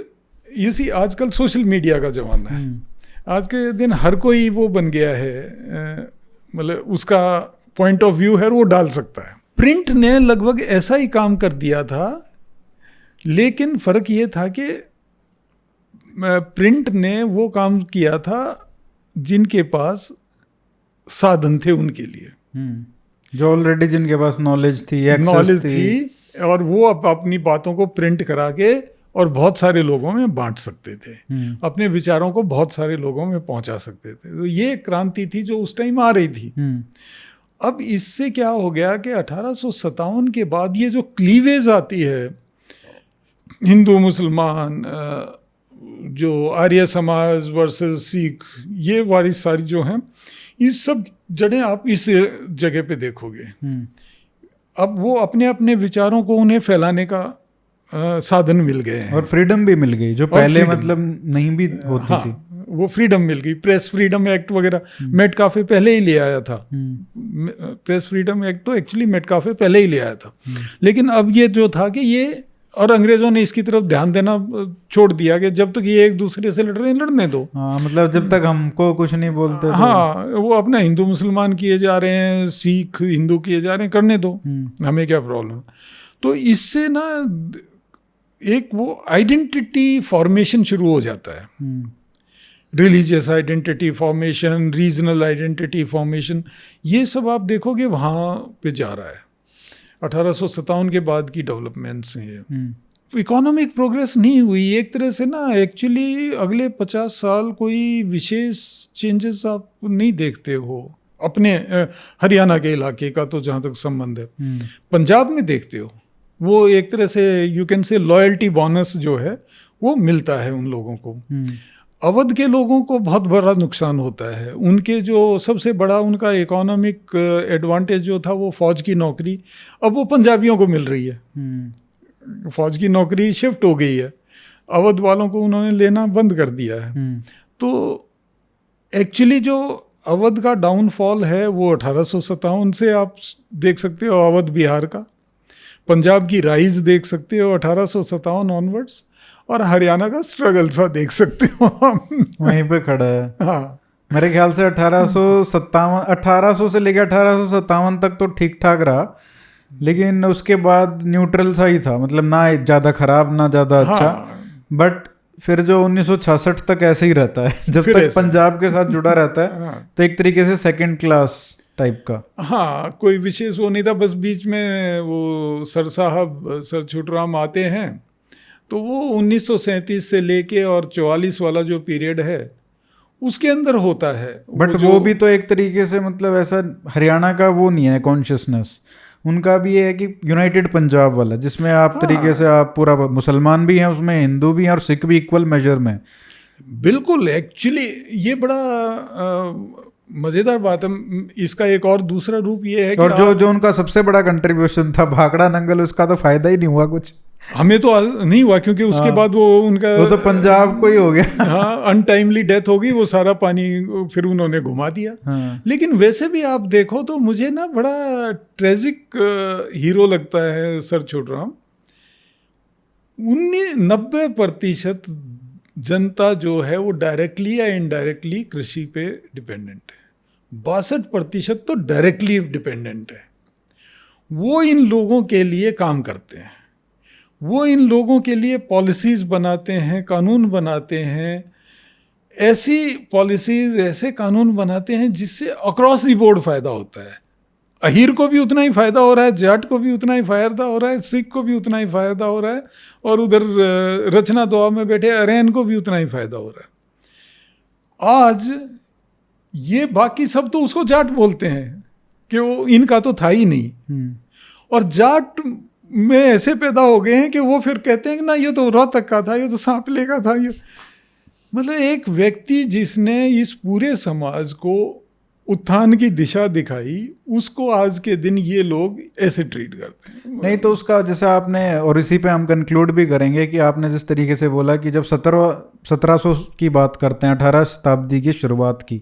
ये सी आजकल सोशल मीडिया का जमाना है, आज के दिन हर कोई वो बन गया है, मतलब उसका पॉइंट ऑफ व्यू है वो डाल सकता है। प्रिंट ने लगभग ऐसा ही काम कर दिया था, लेकिन फर्क ये था कि प्रिंट ने वो काम किया था जिनके पास साधन थे उनके लिए, जो ऑलरेडी जिनके पास नॉलेज थी और वो अपनी बातों को प्रिंट करा के और बहुत सारे लोगों में बांट सकते थे, अपने विचारों को बहुत सारे लोगों में पहुंचा सकते थे। तो ये क्रांति थी जो उस टाइम आ रही थी। अब इससे क्या हो गया कि 1857 के बाद ये जो क्लीवेज आती है, हिंदू मुसलमान, जो आर्य समाज वर्सेस सिख, ये वाली सारी जो हैं, ये सब जड़ें आप इस जगह पे देखोगे। अब वो अपने अपने विचारों को उन्हें फैलाने का साधन मिल गए हैं, और फ्रीडम भी मिल गई जो पहले मतलब नहीं भी होती थी। वो फ्रीडम मिल गई। प्रेस फ्रीडम एक्ट वगैरह मेटकाफे पहले ही ले आया था। प्रेस फ्रीडम एक्ट तो एक्चुअली मेटकाफे पहले ही ले आया था। लेकिन अब ये जो था कि ये, और अंग्रेजों ने इसकी तरफ ध्यान देना छोड़ दिया कि जब तक ये एक दूसरे से लड़ रहे हैं लड़ने दो। हाँ, मतलब जब तक हमको कुछ नहीं बोलते तो हाँ, वो अपना हिंदू मुसलमान किए जा रहे हैं, सिख हिंदू किए जा रहे हैं, करने दो, हमें क्या प्रॉब्लम। तो इससे ना एक वो आइडेंटिटी फॉर्मेशन शुरू हो जाता है, religious identity formation, regional identity formation, ये सब आप देखोगे वहाँ पे जा रहा है। 1857 के बाद की डेवलपमेंट्स हैं ये। इकोनॉमिक प्रोग्रेस नहीं हुई एक तरह से ना, एक्चुअली अगले 50 साल कोई विशेष चेंजेस आप नहीं देखते हो। अपने हरियाणा के इलाके का तो जहाँ तक संबंध है, पंजाब में देखते हो, वो एक तरह से you can say loyalty bonus जो है वो मिलता है उन लोगों को। अवध के लोगों को बहुत बड़ा नुकसान होता है। उनके जो सबसे बड़ा उनका इकोनॉमिक एडवांटेज जो था वो फौज की नौकरी, अब वो पंजाबियों को मिल रही है। फौज की नौकरी शिफ्ट हो गई है, अवध वालों को उन्होंने लेना बंद कर दिया है। तो एक्चुअली जो अवध का डाउनफॉल है वो 1857 से आप देख सकते हो, अवध बिहार का। पंजाब की राइज देख सकते हो 1857 ऑनवर्ड्स, और हरियाणा का स्ट्रगल सा देख सकते हो हम। वहीं पे खड़ा है। हाँ, मेरे ख्याल से 1857 से लेकर 1857 तक तो ठीक ठाक रहा, लेकिन उसके बाद न्यूट्रल सा ही था, मतलब ना ज़्यादा खराब ना ज़्यादा अच्छा। हाँ, बट फिर जो 1966 तक ऐसे ही रहता है, जब फिर तक ऐसे। पंजाब के साथ जुड़ा रहता है हाँ, तो एक तरीके से सेकंड क्लास टाइप का। हाँ, कोई विशेष वो नहीं था, बस बीच में वो सर साहब सर छुटराम आते हैं, तो वो 1937 से लेके और 44 वाला जो पीरियड है उसके अंदर होता है। बट वो भी तो एक तरीके से मतलब ऐसा हरियाणा का वो नहीं है कॉन्शियसनेस, उनका भी ये है कि यूनाइटेड पंजाब वाला, जिसमें आप हाँ, तरीके से आप पूरा मुसलमान भी हैं उसमें, हिंदू भी हैं और सिख भी इक्वल मेजर में। बिल्कुल। एक्चुअली ये बड़ा मज़ेदार बात है। इसका एक और दूसरा रूप ये है कि और जो उनका सबसे बड़ा कंट्रीब्यूशन था भाखड़ा नंगल, उसका तो फायदा ही नहीं हुआ कुछ। हमें तो नहीं हुआ, क्योंकि उसके हाँ, बाद वो उनका वो तो पंजाब को ही हो गया। हाँ, अनटाइमली डेथ हो गई, वो सारा पानी फिर उन्होंने घुमा दिया। हाँ, लेकिन वैसे भी आप देखो तो मुझे ना बड़ा ट्रेजिक हीरो लगता है सर छुटराम। 90% जनता जो है वो डायरेक्टली या इनडायरेक्टली कृषि पे डिपेंडेंट है, 62% तो डायरेक्टली डिपेंडेंट है। वो इन लोगों के लिए काम करते हैं, वो इन लोगों के लिए पॉलिसीज बनाते हैं, कानून बनाते हैं, ऐसी पॉलिसीज ऐसे कानून बनाते हैं जिससे अक्रॉस द बोर्ड फायदा होता है। अहीर को भी उतना ही फायदा हो रहा है, जाट को भी उतना ही फायदा हो रहा है, सिख को भी उतना ही फायदा हो रहा है, और उधर रचना दुआ में बैठे अरैन को भी उतना ही फायदा हो रहा है। आज ये बाकी सब तो उसको जाट बोलते हैं कि वो इनका तो था ही नहीं, और जाट में ऐसे पैदा हो गए हैं कि वो फिर कहते हैं कि ना ये तो रोहतक का था, ये तो सांपले का था। ये मतलब एक व्यक्ति जिसने इस पूरे समाज को उत्थान की दिशा दिखाई, उसको आज के दिन ये लोग ऐसे ट्रीट करते हैं। नहीं तो उसका जैसे आपने, और इसी पे हम कंक्लूड भी करेंगे कि आपने जिस तरीके से बोला कि जब 1700 की बात करते हैं, 18 शताब्दी की शुरुआत की,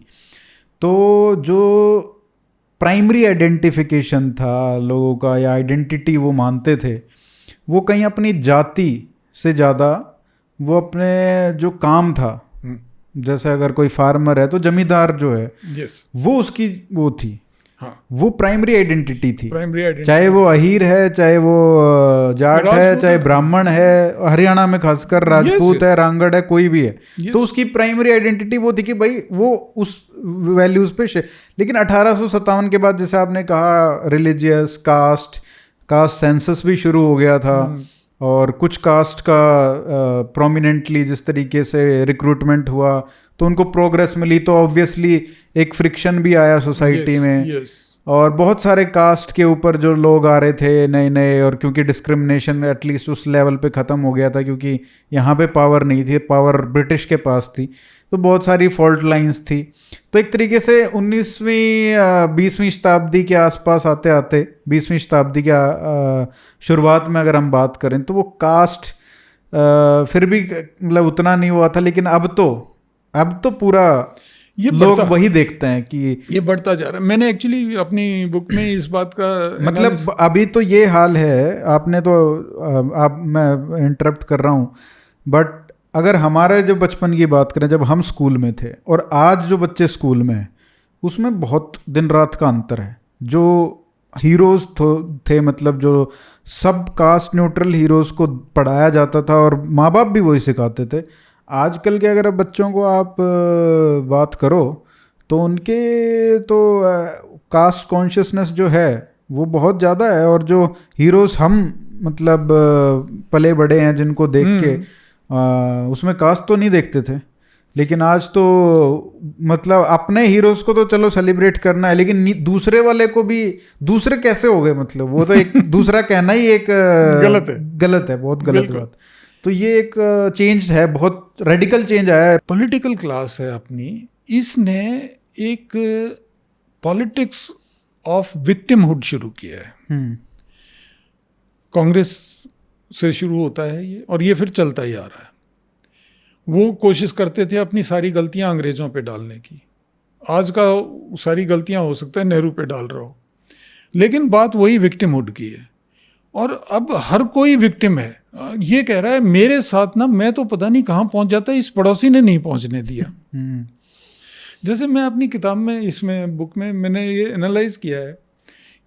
तो जो प्राइमरी आइडेंटिफिकेशन था लोगों का या आइडेंटिटी वो मानते थे, वो कहीं अपनी जाति से ज़्यादा वो अपने जो काम था, जैसे अगर कोई फार्मर है तो जमींदार जो है वो उसकी वो थी, हाँ, वो प्राइमरी आइडेंटिटी थी। प्राइमरी आइडेंटिटी, चाहे वो अहीर है, चाहे वो जाट है, चाहे ब्राह्मण है, हरियाणा में खासकर राजपूत है, रांगड़ है, कोई भी है, तो उसकी प्राइमरी आइडेंटिटी वो थी कि भाई वो उस वैल्यूज पे लेकिन 1857 के बाद जैसे आपने कहा रिलीजियस कास्ट सेंसस भी शुरू हो गया था, और कुछ कास्ट का प्रोमिनेंटली जिस तरीके से रिक्रूटमेंट हुआ तो उनको प्रोग्रेस मिली, तो ऑब्वियसली एक फ्रिक्शन भी आया सोसाइटी में। और बहुत सारे कास्ट के ऊपर जो लोग आ रहे थे नए नए, और क्योंकि डिस्क्रिमिनेशन एटलीस्ट उस लेवल पे ख़त्म हो गया था, क्योंकि यहाँ पे पावर नहीं थी, पावर ब्रिटिश के पास थी, तो बहुत सारी फॉल्ट लाइंस थी। तो एक तरीके से 20वीं शताब्दी के आसपास आते आते 20वीं शताब्दी के शुरुआत में अगर हम बात करें तो वो कास्ट फिर भी मतलब उतना नहीं हुआ था, लेकिन अब तो पूरा ये लोग वही देखते हैं कि ये बढ़ता जा रहा है। मैंने एक्चुअली अपनी बुक में इस बात का मतलब अभी तो ये हाल है, आपने तो मैं इंटरप्ट कर रहा हूँ, बट अगर हमारे जो बचपन की बात करें जब हम स्कूल में थे और आज जो बच्चे स्कूल में हैं, उसमें बहुत दिन रात का अंतर है। जो हीरोज़ थे मतलब जो सब कास्ट न्यूट्रल हीरोज़ को पढ़ाया जाता था और माँ बाप भी वही सिखाते थे, आजकल के अगर बच्चों को आप बात करो तो उनके तो कास्ट कॉन्शियसनेस जो है वो बहुत ज़्यादा है, और जो हीरोज़ हम मतलब पले बड़े हैं जिनको देख के उसमें कास्ट तो नहीं देखते थे, लेकिन आज तो मतलब अपने हीरोज़ को तो चलो सेलिब्रेट करना है, लेकिन दूसरे वाले को भी, दूसरे कैसे हो गए, मतलब वो तो एक दूसरा कहना ही एक गलत है, बहुत गलत बात। तो ये एक चेंज है, बहुत रेडिकल चेंज आया है। पॉलिटिकल क्लास है अपनी, इसने एक पॉलिटिक्स ऑफ विक्टिमहुड शुरू किया है। कांग्रेस से शुरू होता है ये, और ये फिर चलता ही आ रहा है। वो कोशिश करते थे अपनी सारी गलतियां अंग्रेज़ों पे डालने की। आज का सारी गलतियां हो सकता है नेहरू पे डाल रहा हो, लेकिन बात वही विक्टिमहुड की है। और अब हर कोई विक्टिम है। ये कह रहा है मेरे साथ ना, मैं तो पता नहीं कहाँ पहुंच जाता, इस पड़ोसी ने नहीं पहुंचने दिया। जैसे मैं अपनी किताब में, इसमें बुक में मैंने ये एनालाइज किया है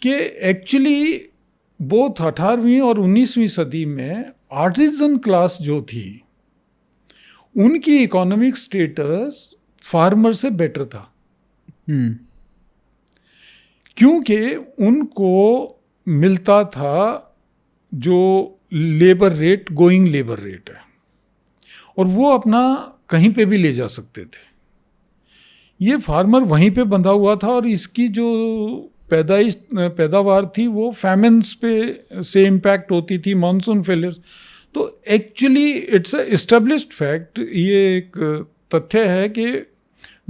कि एक्चुअली बोथ 18वीं और 19वीं सदी में आर्टिजन क्लास जो थी, उनकी इकोनॉमिक स्टेटस फार्मर से बेटर था, क्योंकि उनको मिलता था जो labour rate, going labour rate है, और वो अपना कहीं पे भी ले जा सकते थे। ये फार्मर वहीं पे बंधा हुआ था, और इसकी जो पैदावार थी वो फैमिन्स पे से इम्पैक्ट होती थी, मॉनसून फेलियर्स। तो actually it's a established fact, ये एक तथ्य है कि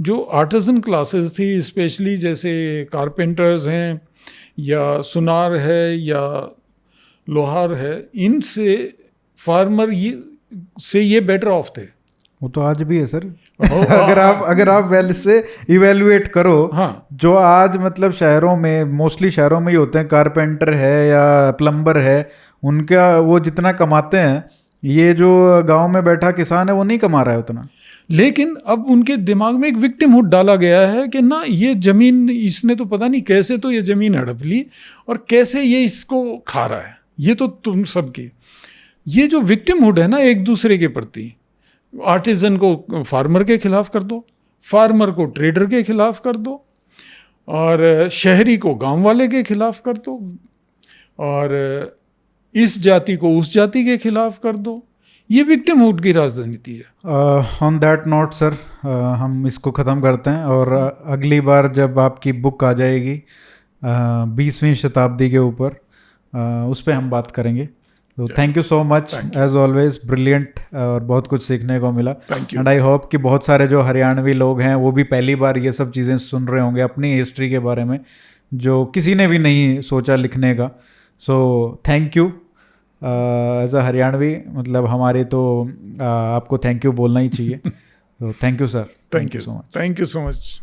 जो आर्टिजन क्लासेस थी, स्पेशली जैसे कारपेंटर्स हैं या सुनार है या लोहार है, इनसे फार्मर ये बेटर ऑफ थे। वो तो आज भी है सर। अगर आप वेल से इवेल्युएट करो, हाँ, जो आज मतलब शहरों में, मोस्टली शहरों में ही होते हैं, कारपेंटर है या प्लम्बर है, उनका वो जितना कमाते हैं, ये जो गांव में बैठा किसान है वो नहीं कमा रहा है उतना। लेकिन अब उनके दिमाग में एक विक्टिमहुड डाला गया है कि ना, ये जमीन, इसने तो पता नहीं कैसे तो ये जमीन हड़प ली और कैसे ये इसको खा रहा है, ये तो तुम सबकी। ये जो विक्टिमहुड है ना एक दूसरे के प्रति, आर्टिजन को फार्मर के खिलाफ कर दो, फार्मर को ट्रेडर के खिलाफ कर दो, और शहरी को गांव वाले के खिलाफ कर दो, और इस जाति को उस जाति के खिलाफ कर दो। ये विक्टिमहुड की राजनीति है। ऑन दैट नोट सर, हम इसको ख़त्म करते हैं, और अगली बार जब आपकी बुक आ जाएगी 20वीं शताब्दी के ऊपर, उस पर हम बात करेंगे। तो thank you so much, as always brilliant, और बहुत कुछ सीखने को मिला। एंड आई होप कि बहुत सारे जो हरियाणवी लोग हैं वो भी पहली बार ये सब चीज़ें सुन रहे होंगे अपनी हिस्ट्री के बारे में, जो किसी ने भी नहीं सोचा लिखने का। So thank you as a Haryanvi, मतलब हमारे तो आपको थैंक यू बोलना ही चाहिए। तो thank you sir, thank you so much.